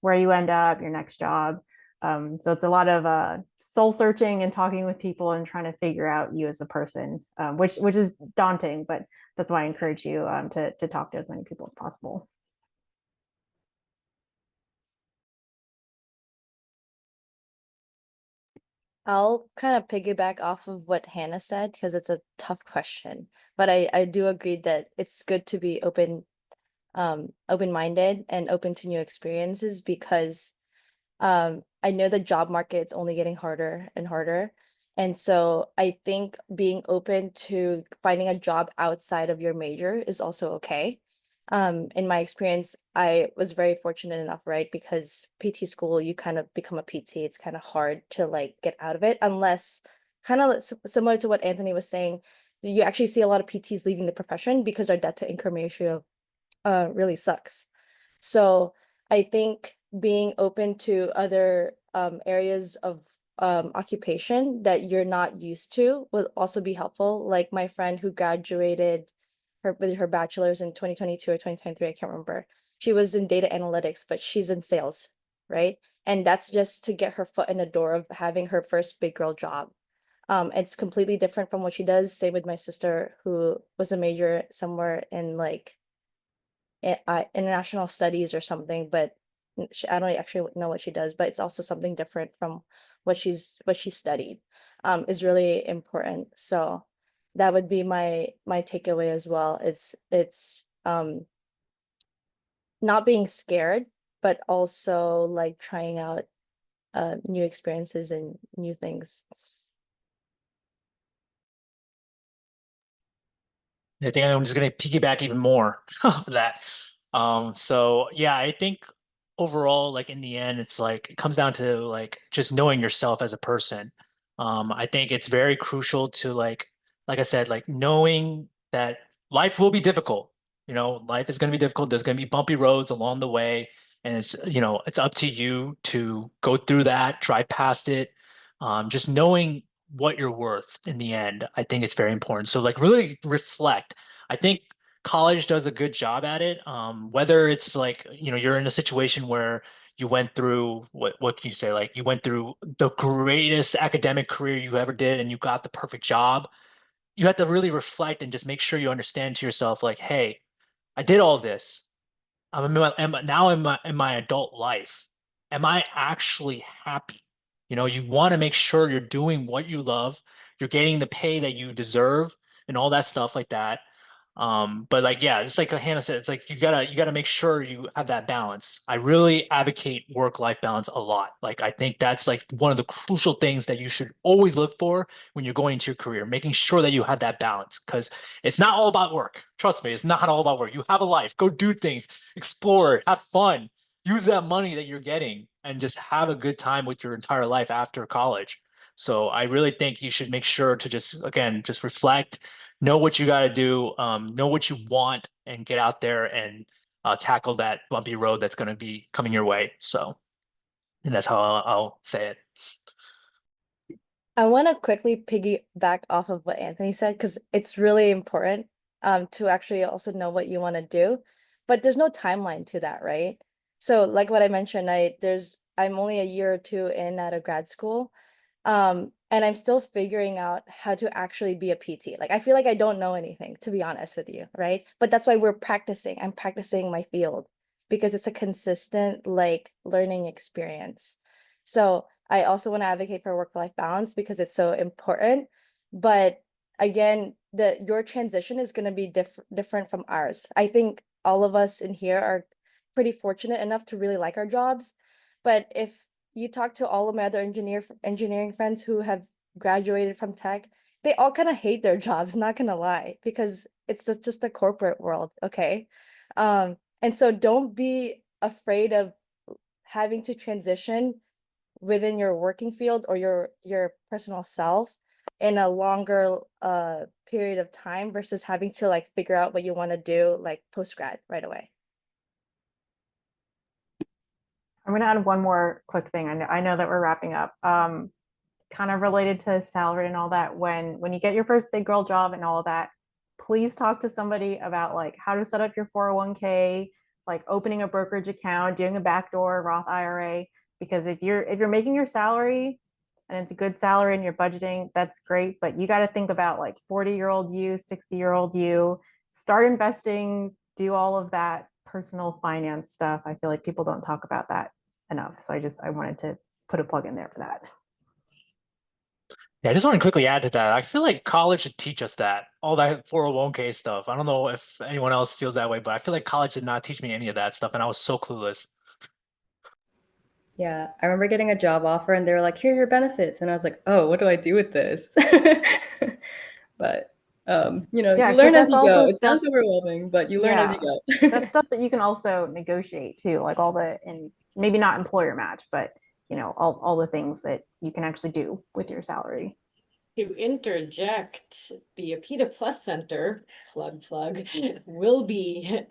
where you end up, your next job. So it's a lot of soul searching and talking with people and trying to figure out you as a person, which is daunting, but that's why I encourage you to talk to as many people as possible. I'll kind of piggyback off of what Hannah said because it's a tough question. But I do agree that it's good to be open-minded and open to new experiences because I know the job market's only getting harder and harder. And so I think being open to finding a job outside of your major is also okay. In my experience, I was very fortunate enough, right? Because PT school, you kind of become a PT. It's kind of hard to like get out of it unless kind of similar to what Anthony was saying, you actually see a lot of PTs leaving the profession because our debt to income ratio really sucks. So I think being open to other areas of occupation that you're not used to will also be helpful. Like my friend who graduated with her bachelor's in 2022 or 2023, I can't remember. She was in data analytics, but she's in sales, right? And that's just to get her foot in the door of having her first big girl job. It's completely different from what she does. Same with my sister who was a major somewhere in like international studies or something, but I don't actually know what she does, but it's also something different from what she studied, is really important. So that would be my takeaway as well. It's not being scared, but also like trying out new experiences and new things. I think I'm just gonna piggyback even more off of that. So yeah, I think overall, like in the end, it's like it comes down to like just knowing yourself as a person. I think it's very crucial to like I said, like knowing that life will be difficult. Life is gonna be difficult. There's gonna be bumpy roads along the way, and it's up to you to go through that, drive past it. Just knowing what you're worth in the end, I think it's very important. So like really reflect. I think college does a good job at it. Whether it's like, you're in a situation where you went through what can you say? Like you went through the greatest academic career you ever did and you got the perfect job. You have to really reflect and just make sure you understand to yourself, like, hey, I did all this. Now in my adult life, am I actually happy? You want to make sure you're doing what you love, you're getting the pay that you deserve, and all that stuff like that. But like, yeah, it's like Hannah said, it's like you gotta make sure you have that balance. I really advocate work-life balance a lot. Like, I think that's like one of the crucial things that you should always look for when you're going into your career, making sure that you have that balance because it's not all about work. Trust me, it's not all about work. You have a life, go do things, explore, have fun, use that money that you're getting, and just have a good time with your entire life after college. So I really think you should make sure to just, again, just reflect, know what you got to do, know what you want, and get out there and tackle that bumpy road that's going to be coming your way. So, and that's how I'll say it. I want to quickly piggyback off of what Anthony said because it's really important to actually also know what you want to do, but there's no timeline to that, right? So like what I mentioned, I'm only a year or two in at a grad school, and I'm still figuring out how to actually be a PT. Like I feel like I don't know anything, to be honest with you, right? But that's why we're practicing. I'm practicing my field because it's a consistent like learning experience. So I also want to advocate for work-life balance because it's so important. But again, your transition is going to be different from ours. I think all of us in here are pretty fortunate enough to really like our jobs. But if you talk to all of my other engineering friends who have graduated from tech, they all kind of hate their jobs, not gonna lie, because it's just the corporate world, okay? And so don't be afraid of having to transition within your working field or your personal self in a longer period of time versus having to like figure out what you want to do like post grad right away. I'm gonna add one more quick thing. I know that we're wrapping up. Kind of related to salary and all that. When you get your first big girl job and all of that, please talk to somebody about like how to set up your 401k, like opening a brokerage account, doing a backdoor Roth IRA. Because if you're making your salary and it's a good salary and you're budgeting, that's great. But you got to think about like 40-year-old you, 60-year-old you, start investing, do all of that personal finance stuff. I feel like people don't talk about that enough. So I wanted to put a plug in there for that. Yeah, I just want to quickly add to that. I feel like college should teach us that, all that 401k stuff. I don't know if anyone else feels that way, but I feel like college did not teach me any of that stuff, and I was so clueless. Yeah, I remember getting a job offer and they were like, here are your benefits. And I was like, oh, what do I do with this? But you know, Yeah, you 'cause learn as that's you also go. It stuff. sounds overwhelming, but you learn as you Yeah, go. that's stuff that you can also negotiate too, like all the, and maybe not employer match, but all the things that you can actually do with your salary. To interject, the APIDA Plus Center, plug, will be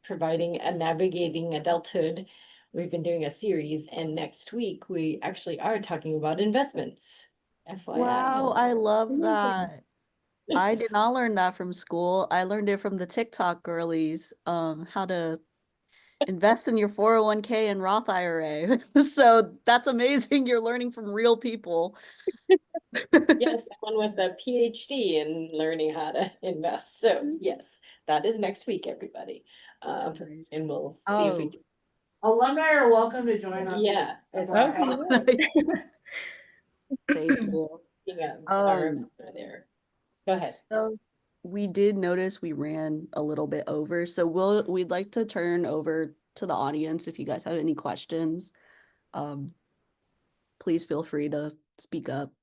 providing a Navigating Adulthood. We've been doing a series, and next week we actually are talking about investments. FYI. Wow, I love Amazing. that. I did not learn that from school. I learned it from the TikTok girlies, how to invest in your 401k and Roth IRA. So that's amazing. You're learning from real people. Yes, someone with a PhD in learning how to invest. So yes, that is next week, everybody. And we'll see if we Oh, can. Alumni are welcome to join us. Yeah. Okay. thank you. Yeah, Um, there. Go ahead. So we did notice we ran a little bit over, so we'd like to turn over to the audience if you guys have any questions. Please feel free to speak up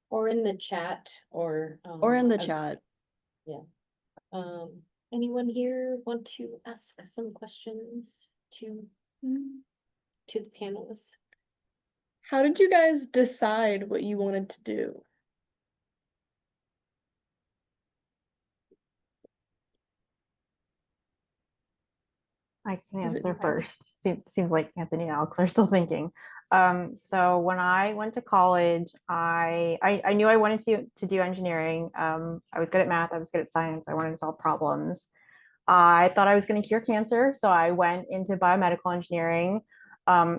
Or in the chat or or in the as- chat. Yeah. Anyone here want to ask some questions to the panelists? How did you guys decide what you wanted to do? I can Is it answer fast? first. Seems like Anthony and Alex are still thinking. So when I went to college, I knew I wanted to do engineering. I was good at math. I was good at science. I wanted to solve problems. I thought I was going to cure cancer, so I went into biomedical engineering.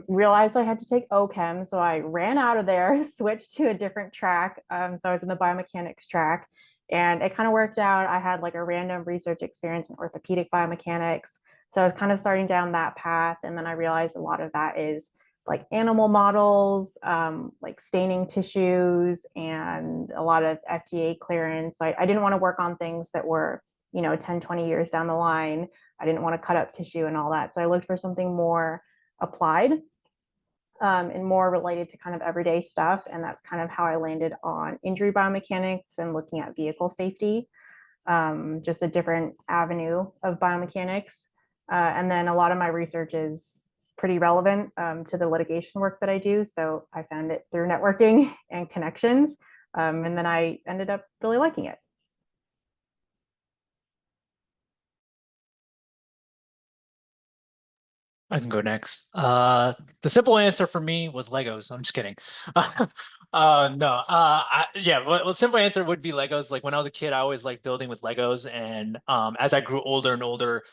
Realized I had to take OChem, so I ran out of there, switched to a different track. So I was in the biomechanics track, and it kind of worked out. I had like a random research experience in orthopedic biomechanics. So I was kind of starting down that path. And then I realized a lot of that is like animal models, like staining tissues, and a lot of FDA clearance. So I didn't want to work on things that were 10, 20 years down the line. I didn't want to cut up tissue and all that. So I looked for something more applied and more related to kind of everyday stuff. And that's kind of how I landed on injury biomechanics and looking at vehicle safety, just a different avenue of biomechanics. And then a lot of my research is pretty relevant to the litigation work that I do. So I found it through networking and connections. And then I ended up really liking it. I can go next. The simple answer for me was Legos. I'm just kidding. No. Yeah. Well, simple answer would be Legos. Like when I was a kid, I always liked building with Legos, and as I grew older and older,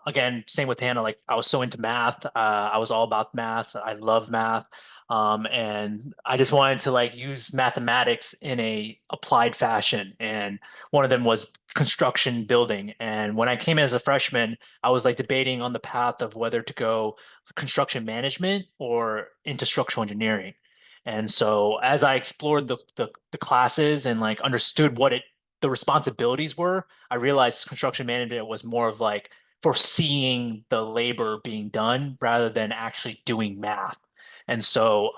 again, same with Hannah. Like I was so into math. I was all about math. I love math. And I just wanted to like use mathematics in a applied fashion. And one of them was construction building. And when I came in as a freshman, I was like debating on the path of whether to go construction management or into structural engineering. And so as I explored the classes and like understood what the responsibilities were, I realized construction management was more of like foreseeing the labor being done rather than actually doing math. And so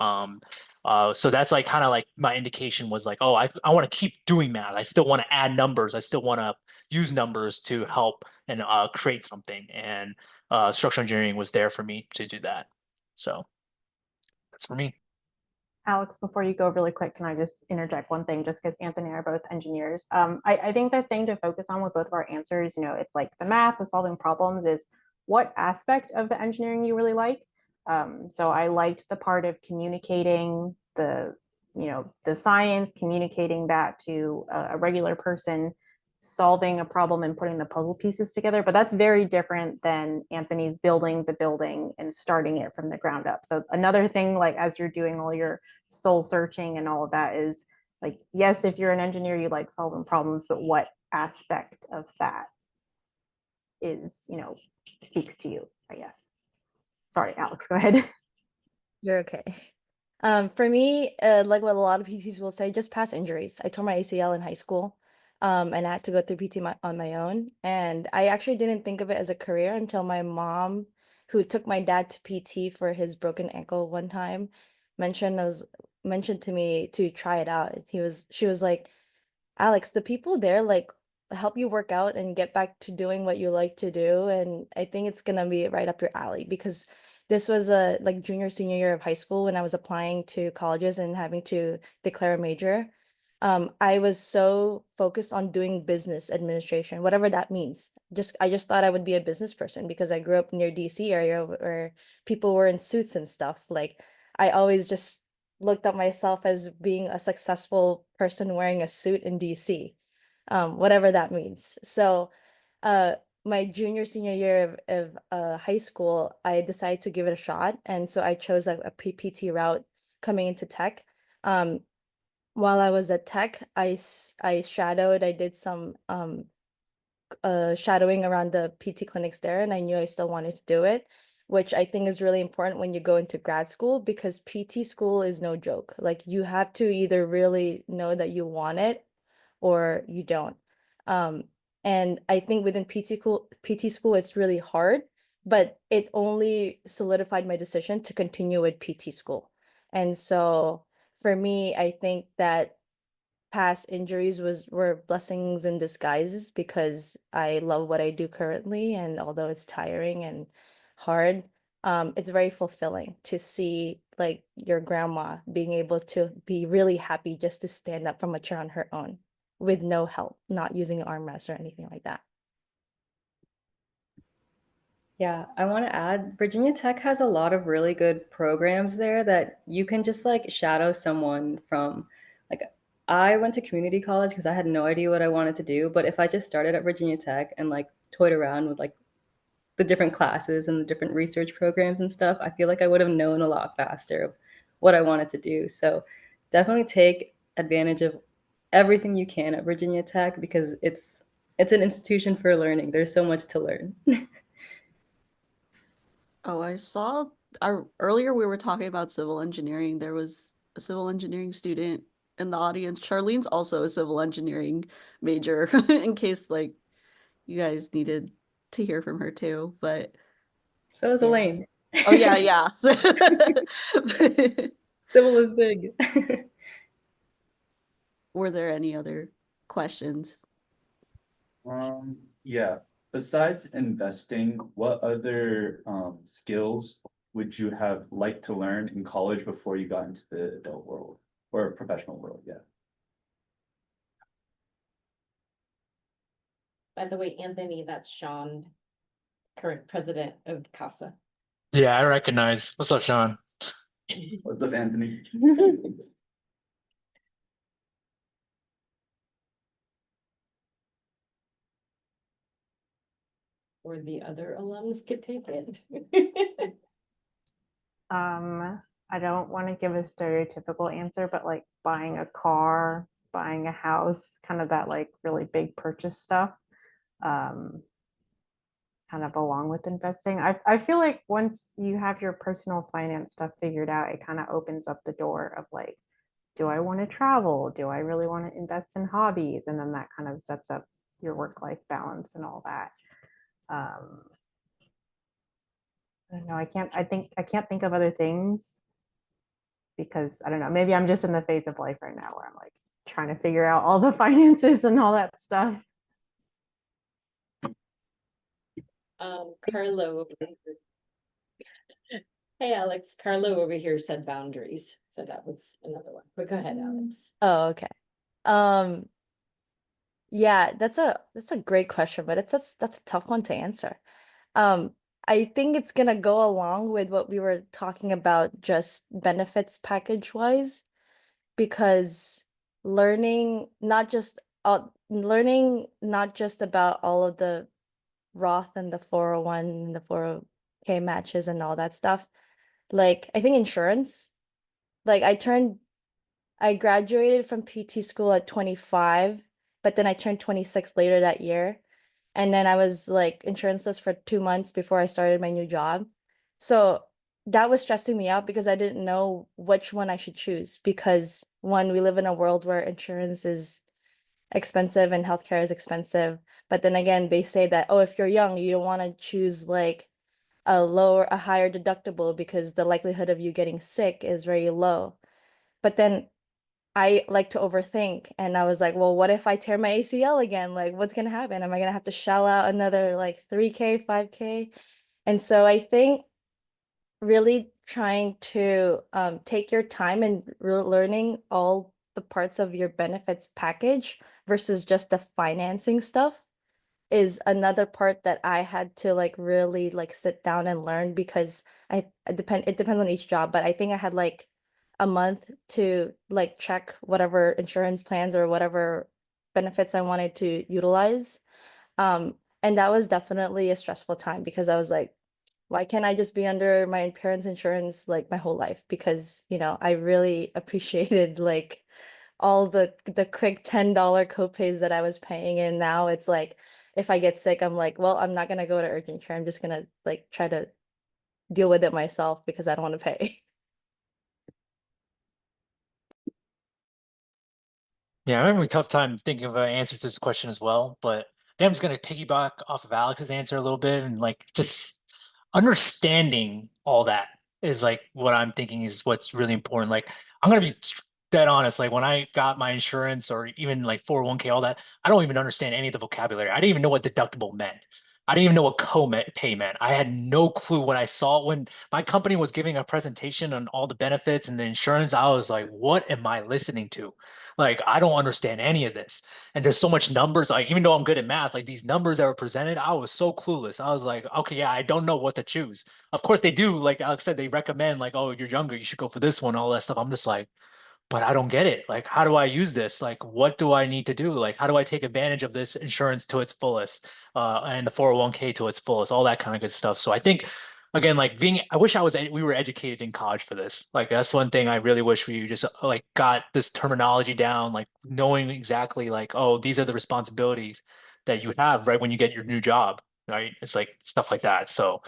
so that's like kind of like my indication was like, oh, I want to keep doing math. I still want to add numbers. I still want to use numbers to help and create something. And structural engineering was there for me to do that. So that's for me. Alex, before you go really quick, can I just interject one thing just because Anthony and I are both engineers? I think the thing to focus on with both of our answers, it's like the math, the solving problems is what aspect of the engineering you really like. So I liked the part of communicating the science, communicating that to a regular person, solving a problem and putting the puzzle pieces together. But that's very different than Anthony's building the building and starting it from the ground up. So another thing, like as you're doing all your soul searching and all of that, is like, yes, if you're an engineer, you like solving problems, but what aspect of that is, speaks to you, I guess. Sorry, Alex, go ahead. You're okay. For me, like what a lot of PTs will say, just past injuries. I tore my ACL in high school, and I had to go through PT on my own. And I actually didn't think of it as a career until my mom, who took my dad to PT for his broken ankle one time, mentioned to me to try it out. She was like, Alex, the people there like help you work out and get back to doing what you like to do. And I think it's gonna be right up your alley because this was a like junior, senior year of high school when I was applying to colleges and having to declare a major. I was so focused on doing business administration, whatever that means. I just thought I would be a business person because I grew up near DC area where people were in suits and stuff. Like I always just looked at myself as being a successful person wearing a suit in DC, whatever that means. So, uh, my junior, senior year of high school, I decided to give it a shot. And so I chose a PPT route coming into tech. Um, while I was at tech, I shadowed, I did some shadowing around the PT clinics there, and I knew I still wanted to do it, which I think is really important when you go into grad school because PT school is no joke. Like you have to either really know that you want it or you don't. Um, and I think within PT school, it's really hard, but it only solidified my decision to continue with PT school. And so for me, I think that past injuries were blessings in disguises because I love what I do currently, and although it's tiring and hard, it's very fulfilling to see like your grandma being able to be really happy just to stand up from a chair on her own with no help, not using an armrest or anything like that. Yeah, I want to add Virginia Tech has a lot of really good programs there that you can just like shadow someone from. Like, I went to community college because I had no idea what I wanted to do. But if I just started at Virginia Tech and like toyed around with like the different classes and the different research programs and stuff, I feel like I would have known a lot faster of what I wanted to do. So definitely take advantage of everything you can at Virginia Tech because it's an institution for learning. There's so much to learn. Oh, I saw earlier we were talking about civil engineering. There was a civil engineering student in the audience. Charlene's also a civil engineering major, in case like you guys needed to hear from her too. But So is yeah. Elaine. Oh yeah, yeah. Civil is big. Were there any other questions? Yeah. Besides investing, what other skills would you have liked to learn in college before you got into the adult world or professional world? Yeah. By the way, Anthony, that's Sean, current president of CASA. Yeah, I recognize. What's up, Sean? What's up, Anthony? Or the other alums could take it. I don't want to give a stereotypical answer, but like buying a car, buying a house, kind of that like really big purchase stuff. Kind of along with investing. I feel like once you have your personal finance stuff figured out, it kind of opens up the door of like, do I want to travel? Do I really want to invest in hobbies? And then that kind of sets up your work-life balance and all that. I don't know. I can't think of other things. because I don't know, maybe I'm just in the phase of life right now where I'm like trying to figure out all the finances and all that stuff. Carlo over here. Hey, Alex, Carlo over here said boundaries, so that was another one, but go ahead, Alex. Oh, okay. Yeah, that's a great question, but that's a tough one to answer. I think it's gonna go along with what we were talking about, just benefits package wise, because learning not just about all of the Roth and the 401 and the 401k matches and all that stuff. Like, I think insurance, like I graduated from PT school at 25, but then I turned 26 later that year. And then I was like insuranceless for 2 months before I started my new job. So that was stressing me out because I didn't know which one I should choose. Because one, we live in a world where insurance is expensive and healthcare is expensive. But then again, they say that, oh, if you're young, you don't want to choose like a higher deductible because the likelihood of you getting sick is very low. But then I like to overthink, and I was like, well, what if I tear my ACL again? Like, what's gonna happen? Am I gonna have to shell out another like 3K, 5K? And so I think really trying to take your time and learning all the parts of your benefits package versus just the financing stuff is another part that I had to like really like sit down and learn, because it depends on each job, but I think I had like a month to like check whatever insurance plans or whatever benefits I wanted to utilize. And that was definitely a stressful time because I was like, why can't I just be under my parents' insurance like my whole life? Because, I really appreciated like all the quick $10 copays that I was paying, and now it's like if I get sick, I'm like, well, I'm not gonna go to urgent care. I'm just gonna like try to deal with it myself because I don't want to pay. Yeah, I'm having a tough time thinking of an answer to this question as well, but I think I'm just gonna piggyback off of Alex's answer a little bit and like just understanding all that is like what I'm thinking is what's really important. Like I'm gonna be dead honest, like when I got my insurance or even like 401k, all that, I don't even understand any of the vocabulary. I didn't even know what deductible meant. I didn't even know what co-pay meant. I had no clue when I saw when my company was giving a presentation on all the benefits and the insurance. I was like, what am I listening to? Like, I don't understand any of this. And there's so much numbers. Like, even though I'm good at math, like these numbers that were presented, I was so clueless. I was like, okay, yeah, I don't know what to choose. Of course, they do. Like Alex said, they recommend, like, oh, you're younger, you should go for this one, all that stuff. I'm just like, but I don't get it. Like, how do I use this? Like, what do I need to do? Like, how do I take advantage of this insurance to its fullest, and the 401k to its fullest, all that kind of good stuff. So I think, again, like I wish we were educated in college for this. Like, that's one thing I really wish we just like got this terminology down, like knowing exactly like, oh, these are the responsibilities that you have right when you get your new job, right? It's like stuff like that. So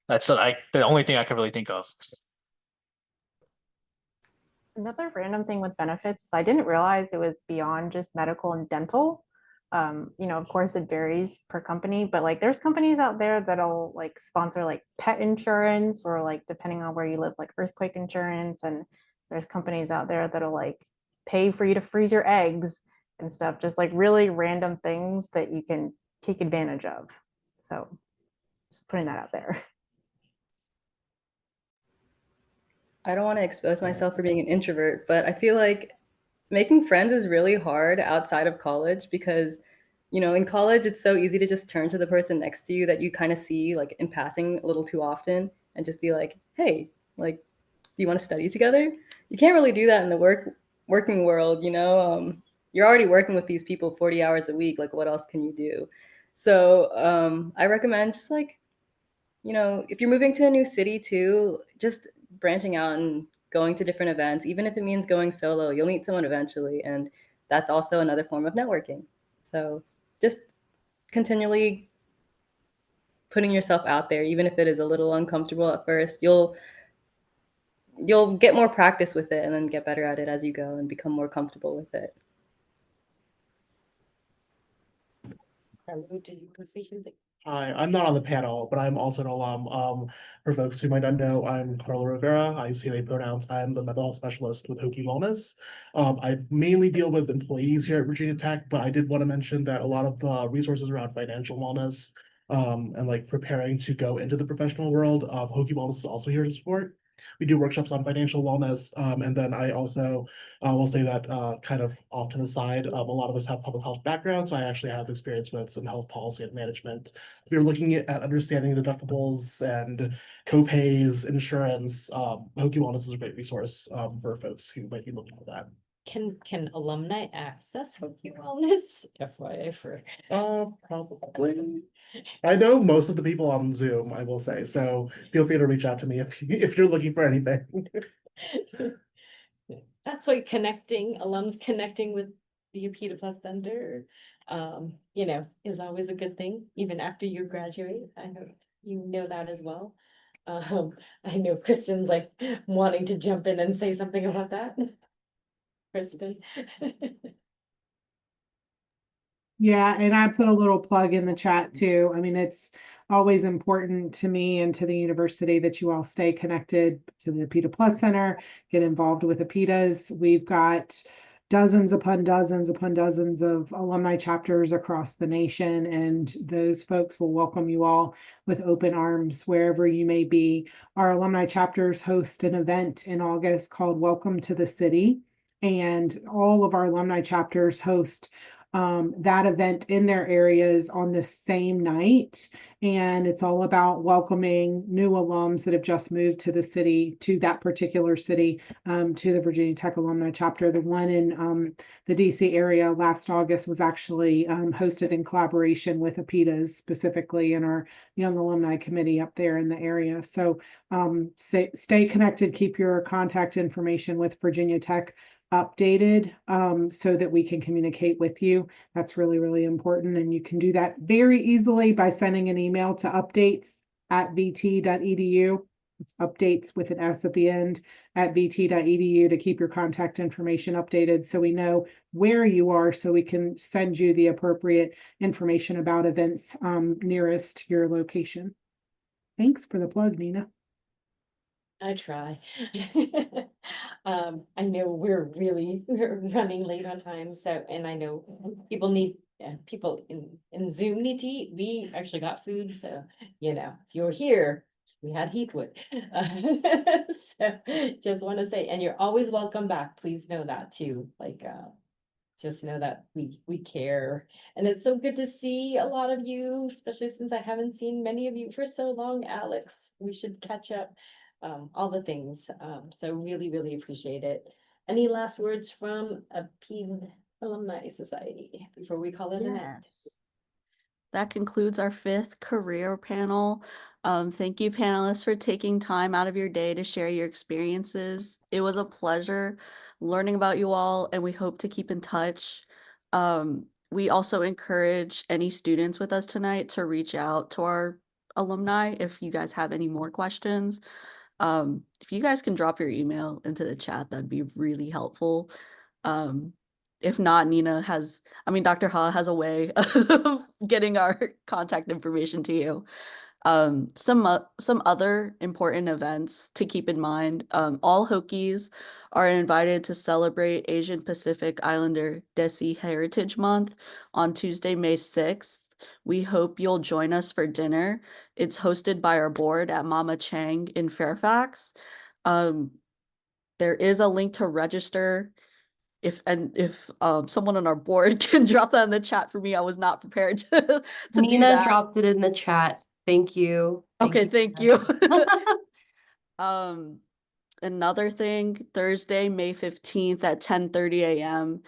that's like the only thing I can really think of. Another random thing with benefits is I didn't realize it was beyond just medical and dental. Of course it varies per company, but like there's companies out there that'll like sponsor like pet insurance or like depending on where you live, like earthquake insurance. And there's companies out there that'll like pay for you to freeze your eggs and stuff, just like really random things that you can take advantage of. So just putting that out there. I don't want to expose myself for being an introvert, but I feel like making friends is really hard outside of college because, in college, it's so easy to just turn to the person next to you that you kind of see like in passing a little too often and just be like, hey, like, do you want to study together? You can't really do that in the working world, you're already working with these people 40 hours a week. Like, what else can you do? So I recommend just like, if you're moving to a new city too, just branching out and going to different events, even if it means going solo, you'll meet someone eventually. And that's also another form of networking. So just continually putting yourself out there, even if it is a little uncomfortable at first, you'll get more practice with it and then get better at it as you go and become more comfortable with it. Carlo, did you want to say something? Hi, I'm not on the panel, but I'm also an alum. For folks who might not know, I'm Carla Rivera. I use he, they pronouns. I'm the mental health specialist with Hokie Wellness. I mainly deal with employees here at Virginia Tech, but I did want to mention that a lot of the resources around financial wellness, and like preparing to go into the professional world, Hokie Wellness is also here to support. We do workshops on financial wellness, and then I also will say that kind of off to the side, a lot of us have public health backgrounds, so I actually have experience with some health policy and management. If you're looking at understanding deductibles and co-pays, insurance, Hokie Wellness is a great resource for folks who might be looking for that. Can alumni access Hokie Wellness? FYI for. Probably. I know most of the people on Zoom, I will say, so feel free to reach out to me if you're looking for anything. That's why alums connecting with the APIDA Plus Center, is always a good thing, even after you graduate. I hope you know that as well. I know Kristen's like wanting to jump in and say something about that. Kristen. Yeah, and I put a little plug in the chat too. I mean, it's always important to me and to the university that you all stay connected to the APIDA Plus Center, get involved with APIDAs. We've got dozens upon dozens upon dozens of alumni chapters across the nation, and those folks will welcome you all with open arms wherever you may be. Our alumni chapters host an event in August called Welcome to the City, and all of our alumni chapters host that event in their areas on the same night. And it's all about welcoming new alums that have just moved to the city, to that particular city, to the Virginia Tech Alumni Chapter. The one in the DC area last August was actually hosted in collaboration with APIDAs specifically, and our Young Alumni Committee up there in the area. So stay connected, keep your contact information with Virginia Tech updated so that we can communicate with you. That's really, really important. And you can do that very easily by sending an email to updates@vt.edu. It's updates with an S at the end at vt.edu to keep your contact information updated so we know where you are, so we can send you the appropriate information about events nearest your location. Thanks for the plug, Nina. I try. I know we're running late on time, so, and I know people in Zoom need to eat. We actually got food, so, if you're here, we had Heathwood. So just want to say, and you're always welcome back. Please know that too. Just know that we care. And it's so good to see a lot of you, especially since I haven't seen many of you for so long. Alex, we should catch up. All the things. So really, really appreciate it. Any last words from APIDA Alumni Society before we call it an end? Yes. That concludes our 5th career panel. Thank you, panelists, for taking time out of your day to share your experiences. It was a pleasure learning about you all, and we hope to keep in touch. We also encourage any students with us tonight to reach out to our alumni if you guys have any more questions. If you guys can drop your email into the chat, that'd be really helpful. If not, Dr. Ha has a way of getting our contact information to you. Some other important events to keep in mind. All Hokies are invited to celebrate Asian Pacific Islander Desi Heritage Month on Tuesday, May 6th. We hope you'll join us for dinner. It's hosted by our board at Mama Chang in Fairfax. There is a link to register. If someone on our board can drop that in the chat for me, I was not prepared to Nina do that. dropped it in the chat. Thank you. Thank you. Another thing, Thursday, May 15th at 10:30 a.m.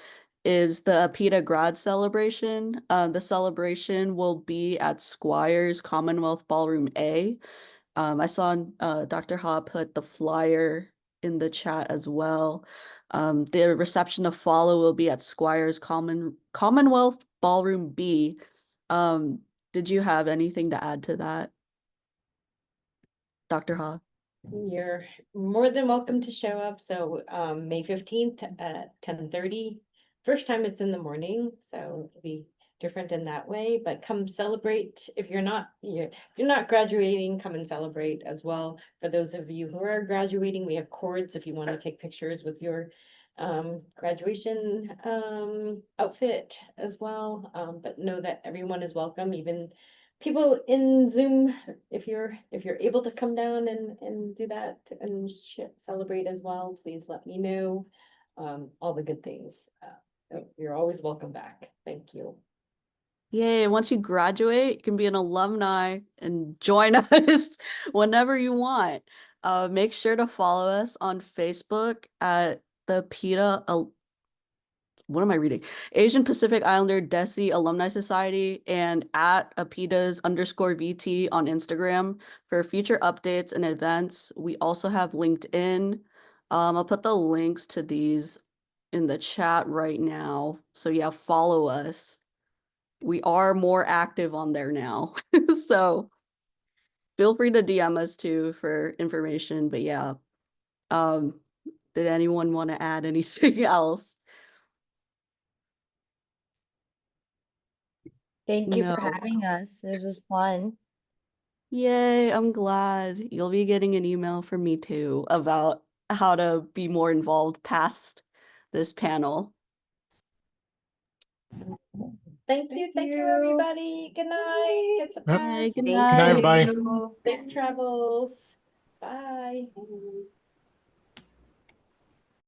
is the APIDA grad celebration. The celebration will be at Squires Commonwealth Ballroom A. I saw Dr. Ha put the flyer in the chat as well. The reception to follow will be at Squires Commonwealth Ballroom B. Did you have anything to add to that, Dr. Ha? You're more than welcome to show up. So May 15th at 10:30. First time it's in the morning, so it'll be different in that way, but come celebrate. If you're not graduating, come and celebrate as well. For those of you who are graduating, we have cords if you want to take pictures with your graduation outfit as well. But know that everyone is welcome, even people in Zoom. If you're able to come down and do that and celebrate as well, please let me know. All the good things. You're always welcome back. Thank you. Yay, once you graduate, you can be an alumni and join us whenever you want. Make sure to follow us on Facebook at the PETA, what am I reading? Asian Pacific Islander DESI Alumni Society, and at APIDAS_VT on Instagram for future updates and events. We also have LinkedIn. I'll put the links to these in the chat right now. So yeah, follow us. We are more active on there now. So feel free to DM us too for information. But yeah, did anyone want to add anything else? Thank you for No. having us. It was just fun. Yay, I'm glad. You'll be getting an email from me too about how to be more involved past this panel. Thank you, everybody. Good night. Get some Yep. Yay, rest. good Good night, night. everybody. Safe travels. Bye.